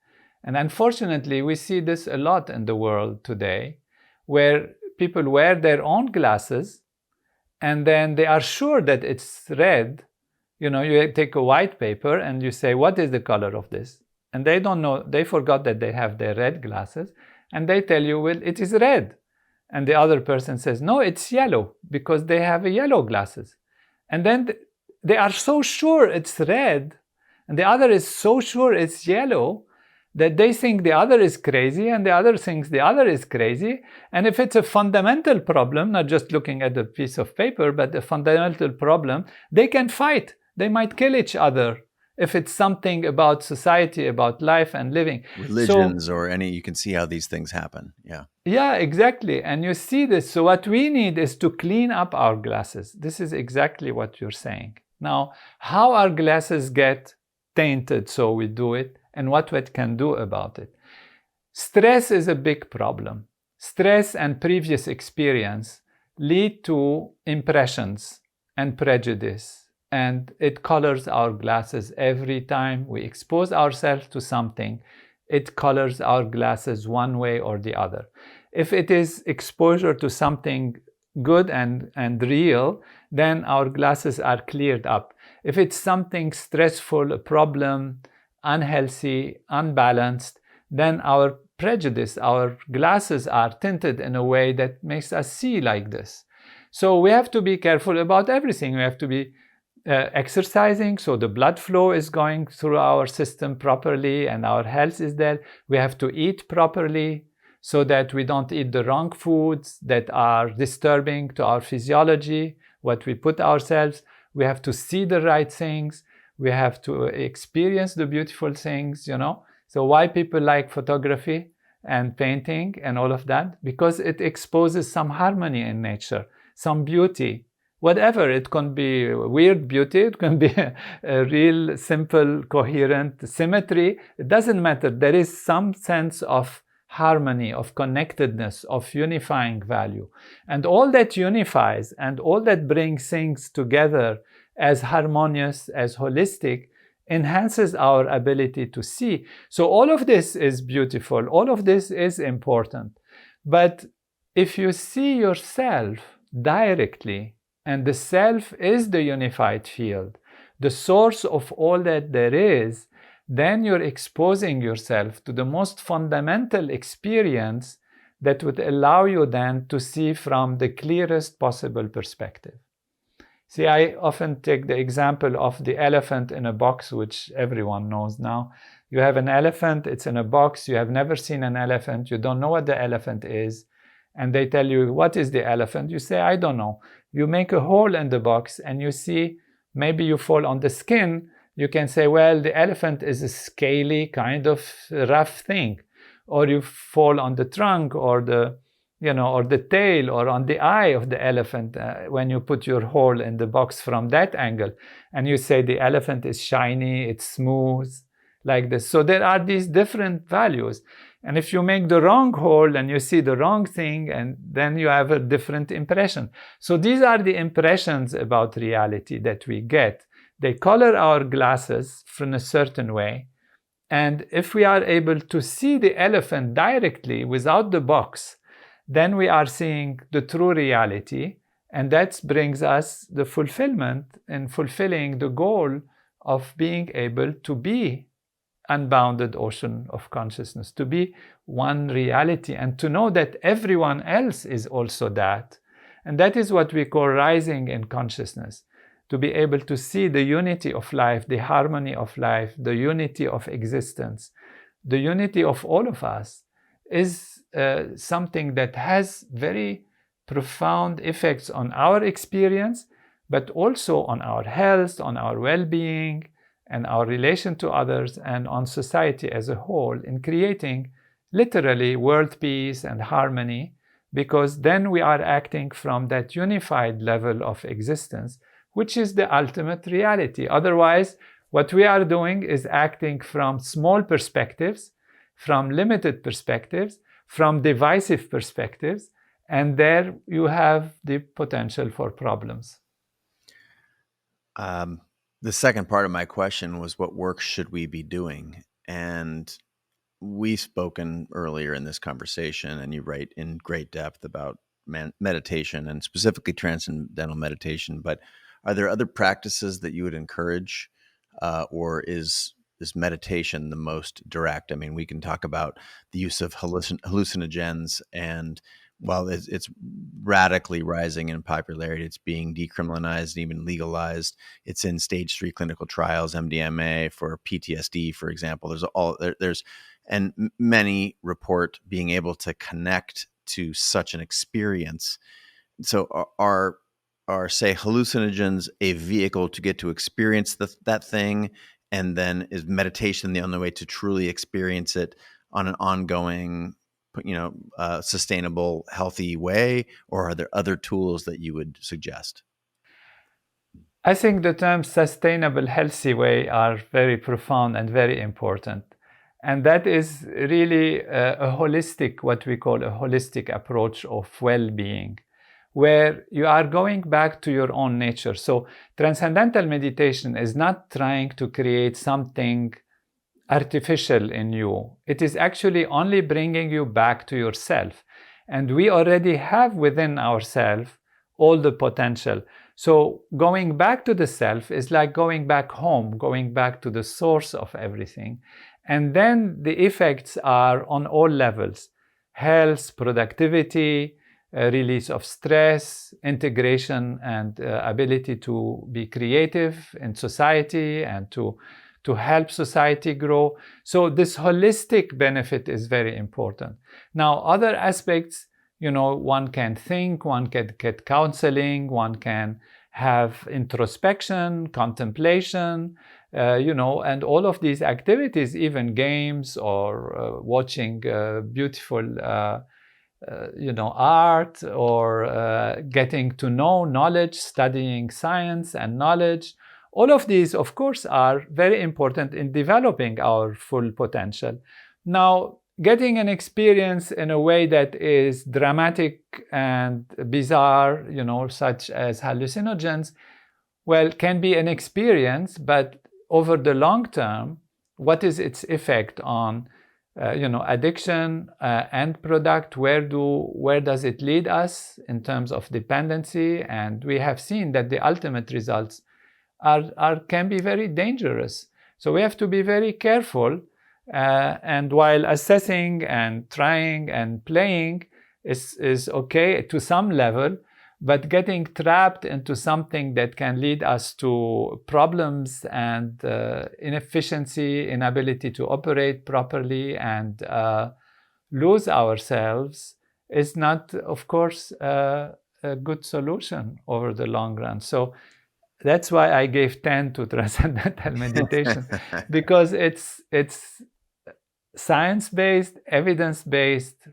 And unfortunately, we see this a lot in the world today, where people wear their own glasses and then they are sure that it's red. You take a white paper and you say, what is the color of this? And they don't know, they forgot that they have their red glasses, and they tell you, well, it is red. And the other person says, no, it's yellow, because they have yellow glasses. And then they are so sure it's red, and the other is so sure it's yellow, that they think the other is crazy, and the other thinks the other is crazy. And if it's a fundamental problem, not just looking at a piece of paper, but a fundamental problem, they can fight. They might kill each other if it's something about society, about life and living. Religions or you can see how these things happen. Yeah. Yeah, exactly. And you see this. So what we need is to clean up our glasses. This is exactly what you're saying. Now, how our glasses get tainted, so we do it, and what we can do about it. Stress is a big problem. Stress and previous experience lead to impressions and prejudice, and it colors our glasses every time we expose ourselves to something. It colors our glasses one way or the other. If it is exposure to something good and real, then our glasses are cleared up. If it's something stressful, a problem, unhealthy, unbalanced, then our prejudice, our glasses are tinted in a way that makes us see like this. So we have to be careful about everything. We have to be exercising, so the blood flow is going through our system properly and our health is there. We have to eat properly so that we don't eat the wrong foods that are disturbing to our physiology, what we put ourselves. We have to see the right things. We have to experience the beautiful things, So why people like photography and painting and all of that? Because it exposes some harmony in nature, some beauty. Whatever, it can be weird beauty, it can be a real simple, coherent symmetry. It doesn't matter. There is some sense of harmony, of connectedness, of unifying value. And all that unifies and all that brings things together as harmonious, as holistic, enhances our ability to see. So all of this is beautiful. All of this is important. But if you see yourself directly, and the self is the unified field, the source of all that there is, then you're exposing yourself to the most fundamental experience that would allow you then to see from the clearest possible perspective. See, I often take the example of the elephant in a box, which everyone knows now. You have an elephant, it's in a box, you have never seen an elephant, you don't know what the elephant is, and they tell you, what is the elephant? You say, I don't know. You make a hole in the box and you see, maybe you fall on the skin. You can say, well, the elephant is a scaly kind of rough thing. Or you fall on the trunk or the tail or on the eye of the elephant when you put your hole in the box from that angle. And you say the elephant is shiny, it's smooth, like this. So there are these different values. And if you make the wrong hole and you see the wrong thing, and then you have a different impression. So these are the impressions about reality that we get. They color our glasses from a certain way. And if we are able to see the elephant directly without the box, then we are seeing the true reality. And that brings us the fulfillment in fulfilling the goal of being able to be unbounded ocean of consciousness, to be one reality, and to know that everyone else is also that. And that is what we call rising in consciousness, to be able to see the unity of life, the harmony of life, the unity of existence, the unity of all of us is something that has very profound effects on our experience, but also on our health, on our well-being, and our relation to others, and on society as a whole, in creating literally world peace and harmony, because then we are acting from that unified level of existence, which is the ultimate reality. Otherwise, what we are doing is acting from small perspectives, from limited perspectives, from divisive perspectives, and there you have the potential for problems. The second part of my question was, what work should we be doing? And we've spoken earlier in this conversation, and you write in great depth about meditation and specifically transcendental meditation. But are there other practices that you would encourage, or is meditation the most direct? I mean, we can talk about the use of hallucinogens, and while it's radically rising in popularity, it's being decriminalized and even legalized. It's in stage 3 clinical trials, MDMA for PTSD, for example. And many report being able to connect to such an experience. So are say hallucinogens a vehicle to get to experience that thing, and then is meditation the only way to truly experience it on an ongoing, sustainable, healthy way? Or are there other tools that you would suggest? I think the terms sustainable, healthy way are very profound and very important. And that is really a holistic, what we call a holistic approach of well-being, where you are going back to your own nature. So transcendental meditation is not trying to create something artificial in you. It is actually only bringing you back to yourself. And we already have within ourselves all the potential. So going back to the self is like going back home, going back to the source of everything. And then the effects are on all levels: health, productivity, release of stress, integration, and ability to be creative in society and to help society grow. So this holistic benefit is very important. Now, other aspects, one can think, one can get counseling, one can have introspection, contemplation, and all of these activities, even games or watching beautiful art, or getting to know knowledge, studying science and knowledge. All of these, of course, are very important in developing our full potential. Now, getting an experience in a way that is dramatic and bizarre, such as hallucinogens, well, can be an experience, but over the long term, what is its effect on addiction, end product? Where does it lead us in terms of dependency? And we have seen that the ultimate results can be very dangerous. So we have to be very careful. And while assessing and trying and playing is okay to some level, But getting trapped into something that can lead us to problems and inefficiency, inability to operate properly, and lose ourselves is not, of course, a good solution over the long run. So that's why I gave 10 to Transcendental Meditation, because it's science-based, evidence-based.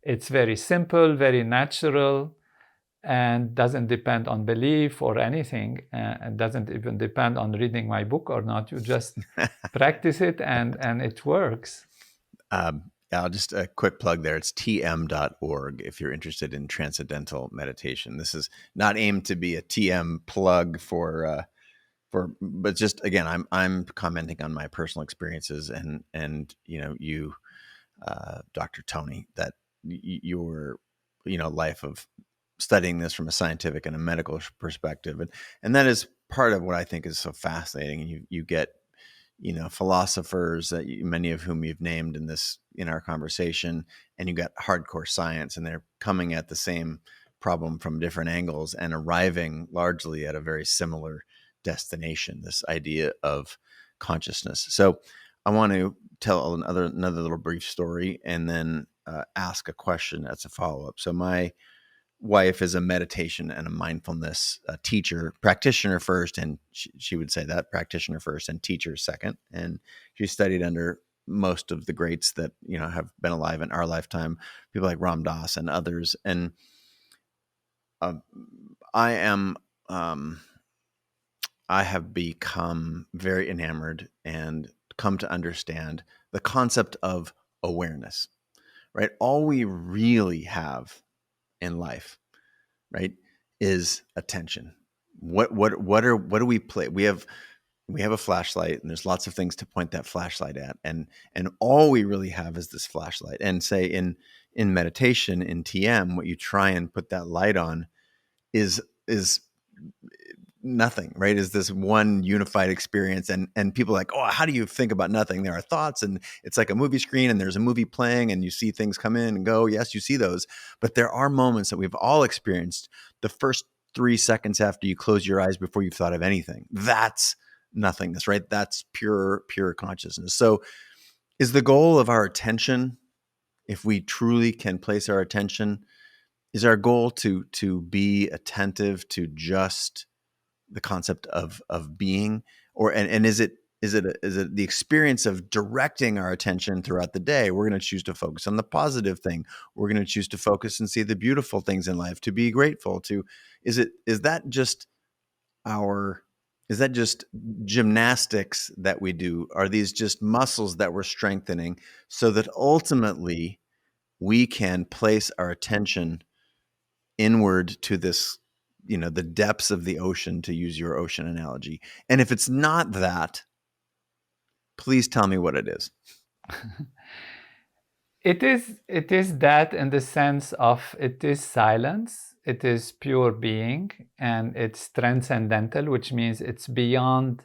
It's very simple, very natural, and doesn't depend on belief or anything, and doesn't even depend on reading my book or not. You just practice it, and it works. I'll just a quick plug there. It's tm.org if you're interested in transcendental meditation. This is not aimed to be a TM plug but just again, I'm commenting on my personal experiences and you, Dr. Tony, that your life of studying this from a scientific and a medical perspective, and that is part of what I think is so fascinating. And you get philosophers that many of whom you've named in our conversation, and you got hardcore science, and they're coming at the same problem from different angles and arriving largely at a very similar destination, this idea of consciousness. So I want to tell another little brief story and then ask a question as a follow-up. So my wife is a meditation and a mindfulness teacher, practitioner first, and she would say that practitioner first and teacher second. And she studied under most of the greats that have been alive in our lifetime, people like Ram Dass and others. And I have become very enamored and come to understand the concept of awareness. Right, all we really have in life, right, is attention. What do we play? We have a flashlight, and there's lots of things to point that flashlight at, and all we really have is this flashlight. And say in meditation, in TM, what you try and put that light on is nothing, right? Is this one unified experience. And people are like, oh, how do you think about nothing? There are thoughts, and it's like a movie screen, and there's a movie playing, and you see things come in and go. Yes, you see those. But there are moments that we've all experienced the first 3 seconds after you close your eyes before you've thought of anything. That's nothingness, right? That's pure consciousness. So is the goal of our attention, if we truly can place our attention, is our goal to be attentive to just the concept of being, and is it the experience of directing our attention throughout the day? We're going to choose to focus on the positive thing. We're going to choose to focus and see the beautiful things in life, to be grateful to. Is that just gymnastics that we do? Are these just muscles that we're strengthening so that ultimately we can place our attention inward to this, the depths of the ocean, to use your ocean analogy? And if it's not that, please tell me what it is. It is that, in the sense of it is silence, it is pure being, and it's transcendental, which means it's beyond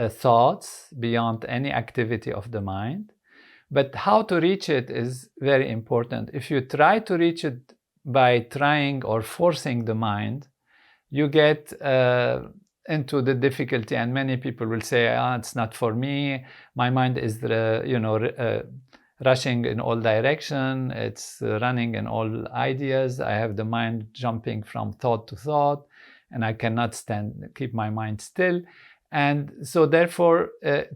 thoughts, beyond any activity of the mind. But how to reach it is very important. If you try to reach it by trying or forcing the mind, you get into the difficulty, and many people will say, it's not for me. My mind is rushing in all direction. It's running in all ideas. I have the mind jumping from thought to thought, and I cannot keep my mind still. And so therefore,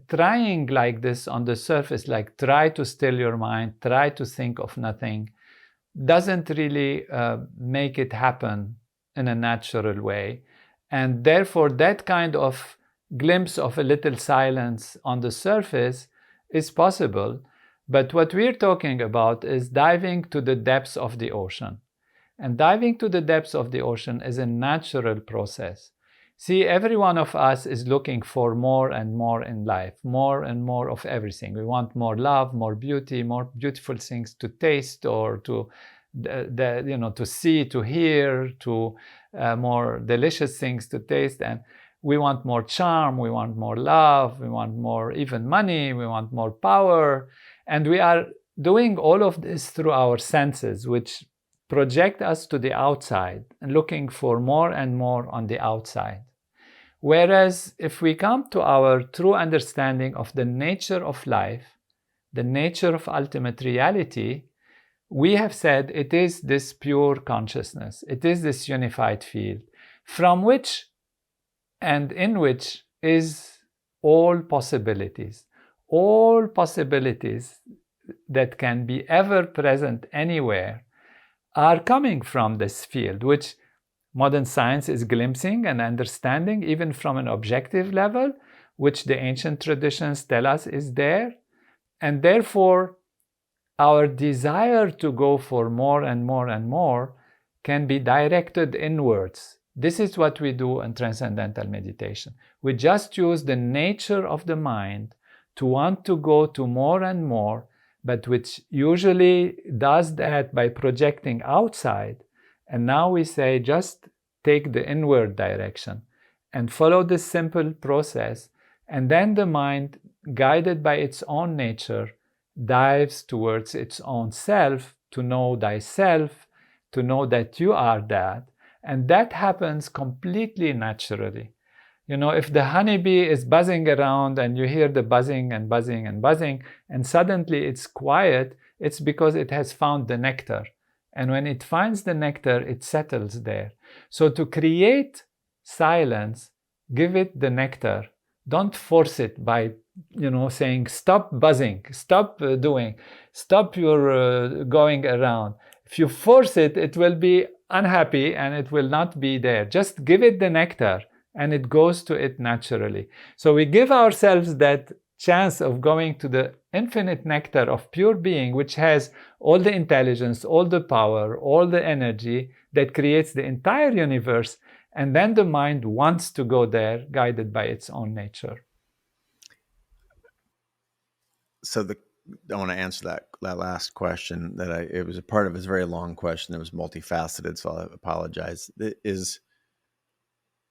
trying like this on the surface, like try to still your mind, try to think of nothing, doesn't really make it happen in a natural way. And therefore, that kind of glimpse of a little silence on the surface is possible. But what we're talking about is diving to the depths of the ocean. And diving to the depths of the ocean is a natural process. See, every one of us is looking for more and more in life, more and more of everything. We want more love, more beauty, more beautiful things to taste, or to to see, to hear, to more delicious things to taste. And we want more charm, we want more love, we want more even money, we want more power. And we are doing all of this through our senses, which project us to the outside, looking for more and more on the outside. Whereas if we come to our true understanding of the nature of life, the nature of ultimate reality, we have said it is this pure consciousness. It is this unified field from which and in which is all possibilities that can be ever present anywhere are coming from this field, which modern science is glimpsing and understanding even from an objective level, which the ancient traditions tell us is there. And therefore, our desire to go for more and more and more can be directed inwards. This is what we do in Transcendental Meditation. We just use the nature of the mind to want to go to more and more, but which usually does that by projecting outside. And now we say, just take the inward direction and follow this simple process. And then the mind, guided by its own nature, dives towards its own self, to know thyself, to know that you are that. And that happens completely naturally. You know, if the honeybee is buzzing around and you hear the buzzing and buzzing and buzzing, and suddenly it's quiet, it's because it has found the nectar. And when it finds the nectar, it settles there. So to create silence, give it the nectar. Don't force it by, saying, stop buzzing, stop doing, stop your going around. If you force it, it will be unhappy and it will not be there. Just give it the nectar and it goes to it naturally. So we give ourselves that chance of going to the infinite nectar of pure being, which has all the intelligence, all the power, all the energy that creates the entire universe. And then the mind wants to go there, guided by its own nature. So I want to answer that last question. It was a part of. It's a very long question. It was multifaceted, so I apologize. It is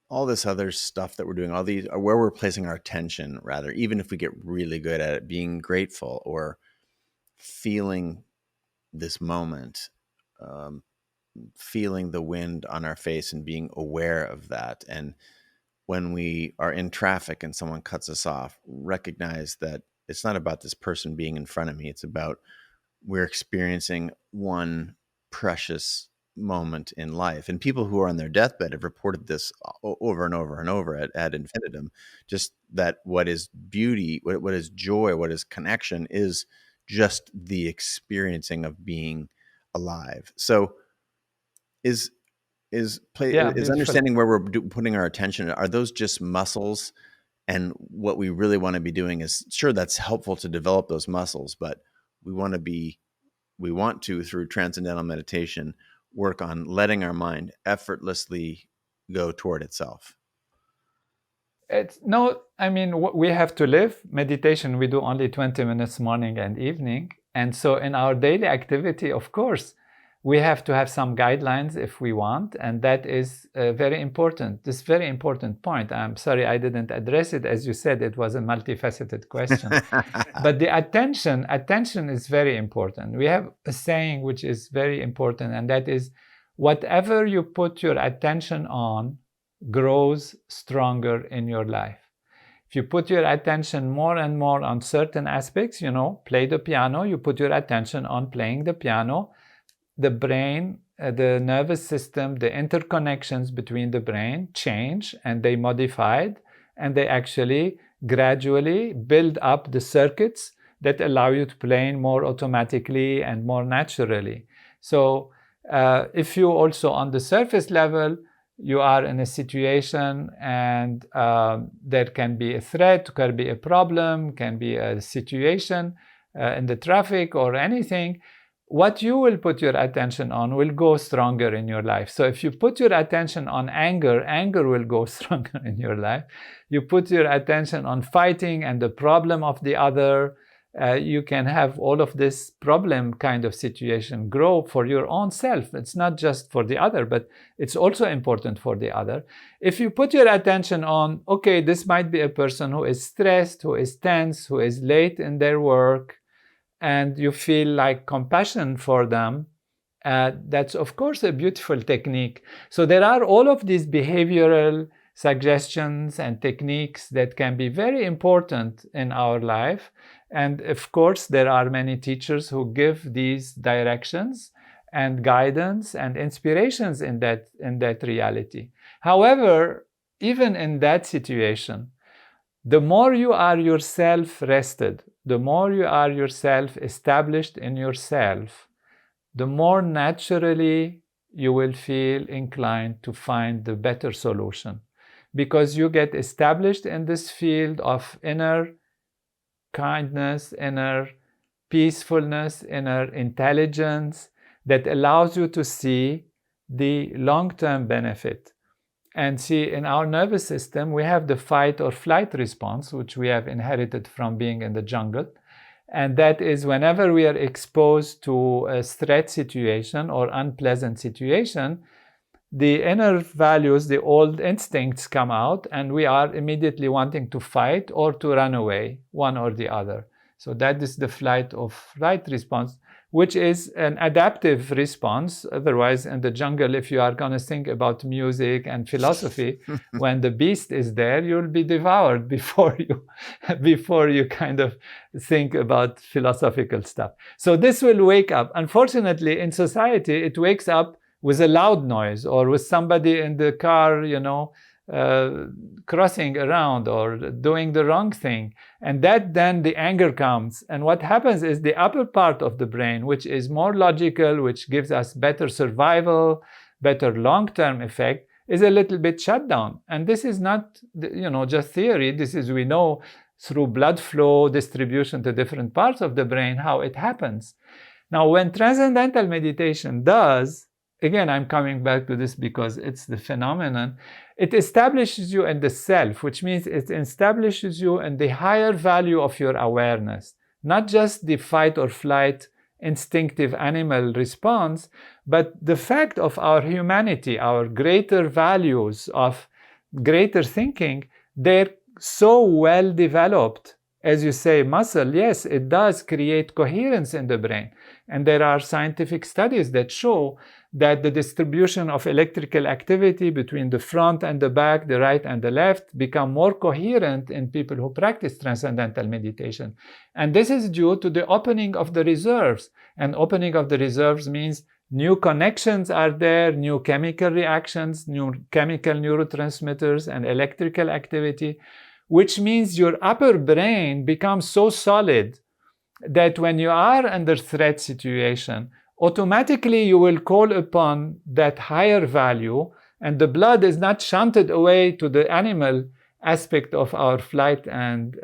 all this other stuff that we're doing, all these, where we're placing our attention, rather, even if we get really good at it, being grateful or feeling this moment, feeling the wind on our face and being aware of that. And when we are in traffic and someone cuts us off, recognize that it's not about this person being in front of me. It's about we're experiencing one precious moment in life. And people who are on their deathbed have reported this over and over and over ad infinitum, just that what is beauty, what is joy, what is connection is just the experiencing of being alive. So is understanding where we're putting our attention. Are those just muscles? And what we really want to be doing is, sure, that's helpful to develop those muscles, but we want to, through transcendental meditation, work on letting our mind effortlessly go toward itself. We have to live. Meditation, we do only 20 minutes morning and evening. And so in our daily activity, of course, we have to have some guidelines if we want. And that is very important. This very important point. I'm sorry I didn't address it. As you said, it was a multifaceted question. But the attention is very important. We have a saying which is very important, and that is, whatever you put your attention on grows stronger in your life. If you put your attention more and more on certain aspects, play the piano, you put your attention on playing the piano, the brain, the nervous system, the interconnections between the brain change, and they modified, and they actually gradually build up the circuits that allow you to play more automatically and more naturally. So if you also, on the surface level, you are in a situation and there can be a threat, can be a problem, can be a situation in the traffic or anything, what you will put your attention on will go stronger in your life. So if you put your attention on anger, anger will go stronger in your life. You put your attention on fighting and the problem of the other, you can have all of this problem kind of situation grow for your own self. It's not just for the other, but it's also important for the other. If you put your attention on, okay, this might be a person who is stressed, who is tense, who is late in their work, and you feel like compassion for them, That's, of course, a beautiful technique. So there are all of these behavioral suggestions and techniques that can be very important in our life. And of course, there are many teachers who give these directions and guidance and inspirations in that reality. However, even in that situation, the more you are yourself rested, the more you are yourself established in yourself, the more naturally you will feel inclined to find the better solution, because you get established in this field of inner kindness, inner peacefulness, inner intelligence that allows you to see the long-term benefit. And see, in our nervous system, we have the fight or flight response, which we have inherited from being in the jungle. And that is whenever we are exposed to a threat situation or unpleasant situation, the inner values, the old instincts come out, and we are immediately wanting to fight or to run away, one or the other. So that is the flight or flight response, which is an adaptive response. Otherwise, in the jungle, if you are going to think about music and philosophy, when the beast is there, you'll be devoured before you kind of think about philosophical stuff. So this will wake up. Unfortunately, in society, it wakes up with a loud noise or with somebody in the car, crossing around or doing the wrong thing. And that then the anger comes. And what happens is the upper part of the brain, which is more logical, which gives us better survival, better long-term effect, is a little bit shut down. And this is not, just theory. This is, we know through blood flow distribution to different parts of the brain how it happens. Now, when transcendental meditation does, again, I'm coming back to this because it's the phenomenon. It establishes you in the self, which means it establishes you in the higher value of your awareness, not just the fight or flight instinctive animal response, but the fact of our humanity, our greater values of greater thinking. They're so well developed. As you say, muscle, yes, it does create coherence in the brain. And there are scientific studies that show that the distribution of electrical activity between the front and the back, the right and the left, become more coherent in people who practice transcendental meditation. And this is due to the opening of the reserves. And opening of the reserves means new connections are there, new chemical reactions, new chemical neurotransmitters and electrical activity, which means your upper brain becomes so solid that when you are under threat situation, automatically you will call upon that higher value, and the blood is not shunted away to the animal aspect of our flight and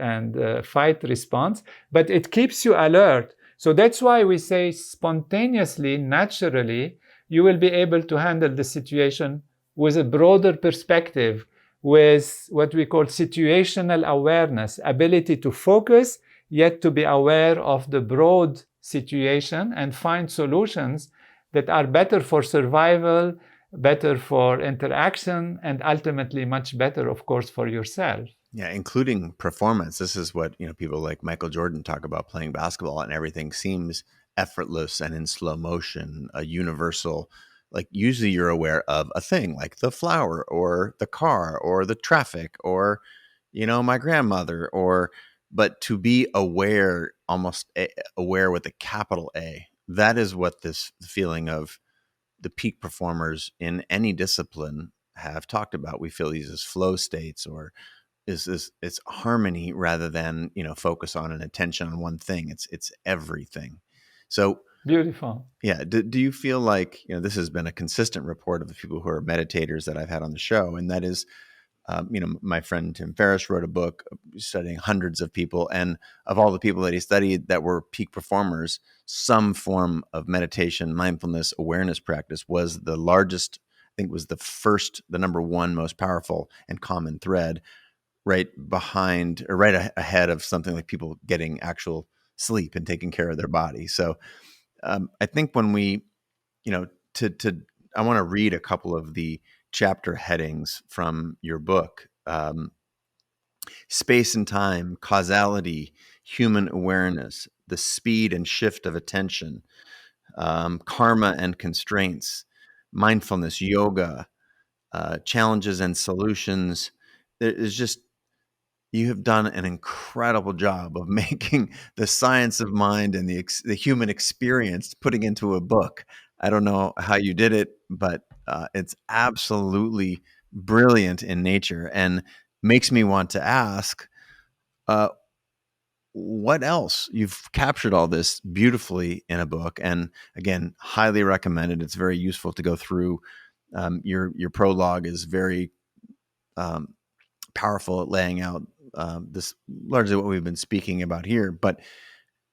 fight response, but it keeps you alert. So that's why we say spontaneously, naturally, you will be able to handle the situation with a broader perspective, with what we call situational awareness, ability to focus, yet to be aware of the broad situation and find solutions that are better for survival, better for interaction, and ultimately much better, of course, for yourself. Yeah, including performance. This is what, people like Michael Jordan talk about, playing basketball and everything seems effortless and in slow motion, a universal, like usually you're aware of a thing like the flower or the car or the traffic or, my grandmother, but to be aware, almost aware with a capital A, that is what this feeling of the peak performers in any discipline have talked about. We feel these as flow states, or it's harmony rather than focus on an attention on one thing. It's everything. So beautiful. Yeah. Do you feel like this has been a consistent report of the people who are meditators that I've had on the show, and that is my friend Tim Ferriss wrote a book studying hundreds of people, and of all the people that he studied that were peak performers, some form of meditation, mindfulness, awareness practice was the largest. I think was the number one most powerful and common thread, right behind or right ahead of something like people getting actual sleep and taking care of their body. So I think when we, I want to read a couple of the chapter headings from your book. Space and time, causality, human awareness, the speed and shift of attention, karma and constraints, mindfulness, yoga, challenges and solutions. There is just, you have done an incredible job of making the science of mind and the human experience, putting into a book. I don't know how you did it, but it's absolutely brilliant in nature and makes me want to ask, uh, what else? You've captured all this beautifully in a book, and again, highly recommended. It's very useful to go through. Your prologue is very um, powerful at laying out this, largely what we've been speaking about here. But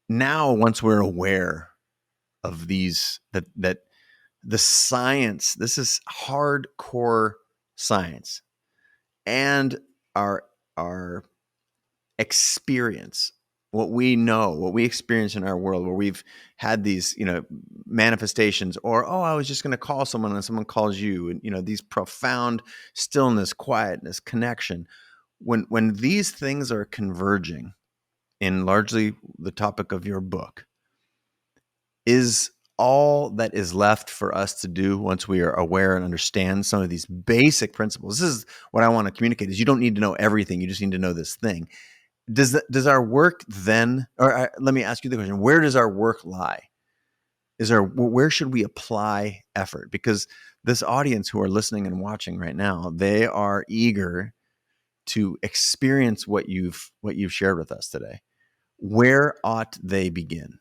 now, once we're aware of these, that the science, this is hardcore science, and our our experience, what we know, what we experience in our world, where we've had these, manifestations, or, oh, I was just going to call someone and someone calls you, and these profound stillness, quietness, connection. When these things are converging in largely the topic of your book, is all that is left for us to do, once we are aware and understand some of these basic principles. This is what I want to communicate: is you don't need to know everything, you just need to know this thing. Does our work then, or let me ask you the question: where does our work lie? Where should we apply effort? Because this audience who are listening and watching right now, they are eager to experience what you've shared with us today. Where ought they begin?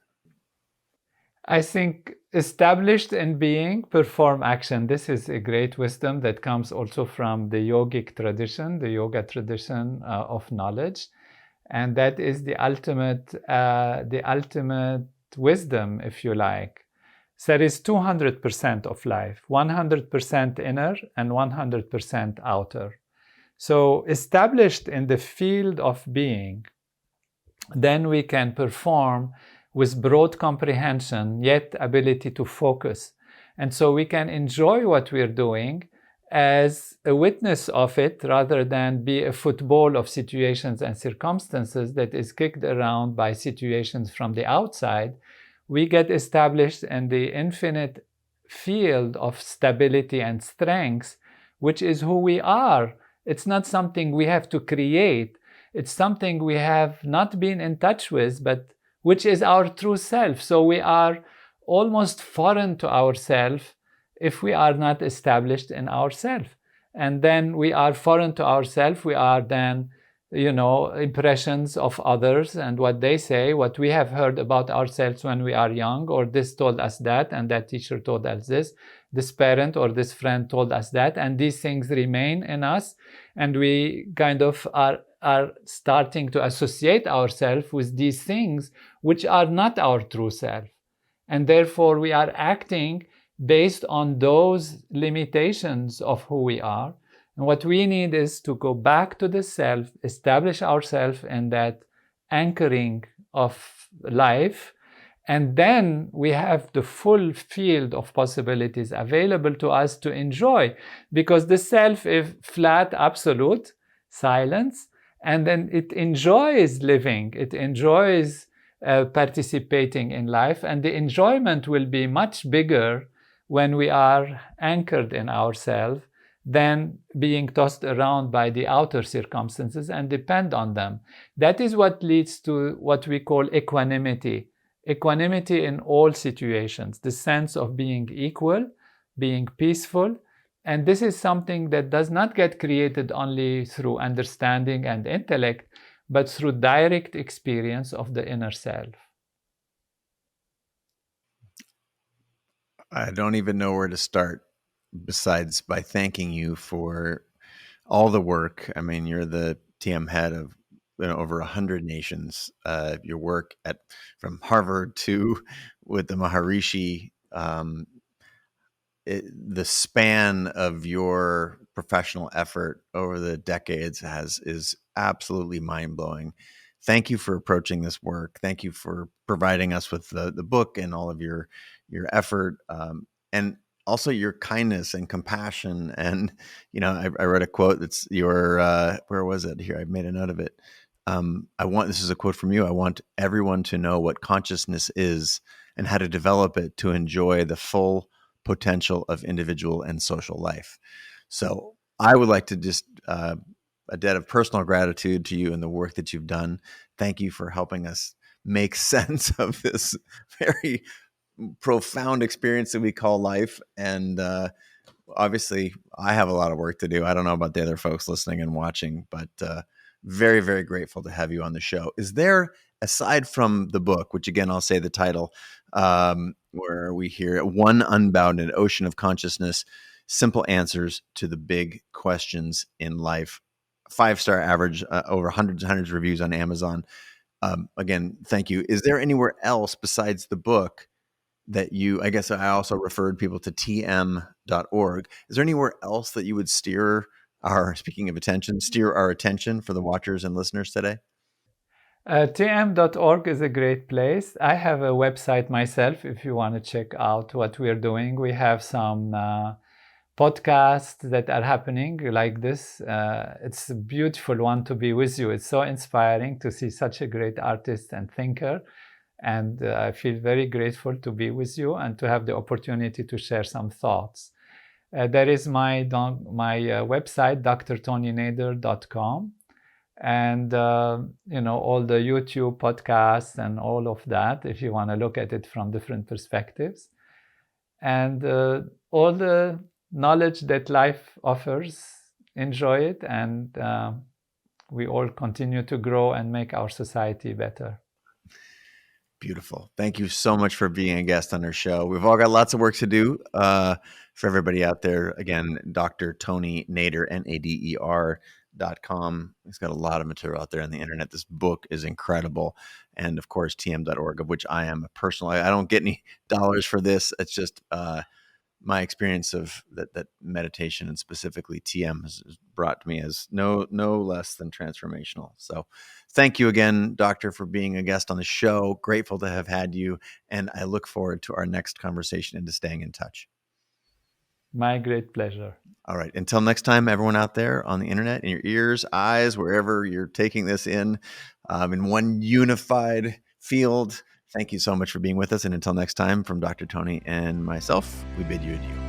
I think established in being, perform action. This is a great wisdom that comes also from the yogic tradition, the yoga tradition of knowledge. And that is the ultimate wisdom, if you like. There is 200% of life, 100% inner and 100% outer. So established in the field of being, then we can perform with broad comprehension, yet ability to focus. And so we can enjoy what we're doing as a witness of it, rather than be a football of situations and circumstances that is kicked around by situations from the outside. We get established in the infinite field of stability and strength, which is who we are. It's not something we have to create. It's something we have not been in touch with, but which is our true self. So we are almost foreign to ourselves if we are not established in ourselves. And then we are foreign to ourselves. We are then, impressions of others and what they say, what we have heard about ourselves when we are young, or this told us that, and that teacher told us this parent or this friend told us that, and these things remain in us, and we kind of are starting to associate ourselves with these things which are not our true self. And therefore we are acting based on those limitations of who we are. And what we need is to go back to the self, establish ourselves in that anchoring of life, and then we have the full field of possibilities available to us to enjoy, because the self is flat, absolute, silence, and then it enjoys living, it enjoys participating in life, and the enjoyment will be much bigger when we are anchored in ourselves than being tossed around by the outer circumstances and depend on them. That is what leads to what we call equanimity. Equanimity in all situations, the sense of being equal, being peaceful. And this is something that does not get created only through understanding and intellect, but through direct experience of the inner self. I don't even know where to start, besides by thanking you for all the work. I mean, you're the TM head of over 100 nations. Your work from Harvard to with the Maharishi, the span of your professional effort over the decades is absolutely mind blowing. Thank you for approaching this work. Thank you for providing us with the book and all of your effort, and also your kindness and compassion. And I read a quote that's your where was it? Here, I made a note of it. This is a quote from you. I want everyone to know what consciousness is and how to develop it to enjoy the full potential of individual and social life. So I would like to just a debt of personal gratitude to you and the work that you've done. Thank you for helping us make sense of this very profound experience that we call life. And obviously, I have a lot of work to do. I don't know about the other folks listening and watching, but very, very grateful to have you on the show. Is there, aside from the book, which again, I'll say the title, where we hear One Unbounded Ocean of Consciousness, Simple Answers to the Big Questions in Life, 5-star average, over hundreds and hundreds of reviews on Amazon. Again, thank you. Is there anywhere else besides the book that you, I guess I also referred people to tm.org. Is there anywhere else that you would steer speaking of attention, steer our attention for the watchers and listeners today? tm.org is a great place. I have a website myself if you want to check out what we're doing. We have some podcasts that are happening like this. It's a beautiful one to be with you. It's so inspiring to see such a great artist and thinker. And I feel very grateful to be with you and to have the opportunity to share some thoughts. There is my website, drtonynader.com. And all the YouTube podcasts and all of that, if you want to look at it from different perspectives, and all the knowledge that life offers, enjoy it, and we all continue to grow and make our society better. Beautiful. Thank you so much for being a guest on our show. We've all got lots of work to do. For everybody out there, again, Dr. Tony Nader, NADER.com. He's got a lot of material out there on the internet. This book is incredible. And of course, tm.org, of which I am a personal, I don't get any dollars for this. It's just my experience of that meditation, and specifically TM, has brought to me as no less than transformational. So thank you again, Doctor, for being a guest on the show. Grateful to have had you. And I look forward to our next conversation and to staying in touch. My great pleasure. All right. Until next time, everyone out there on the internet, in your ears, eyes, wherever you're taking this in one unified field. Thank you so much for being with us. And until next time, from Dr. Tony and myself, we bid you adieu.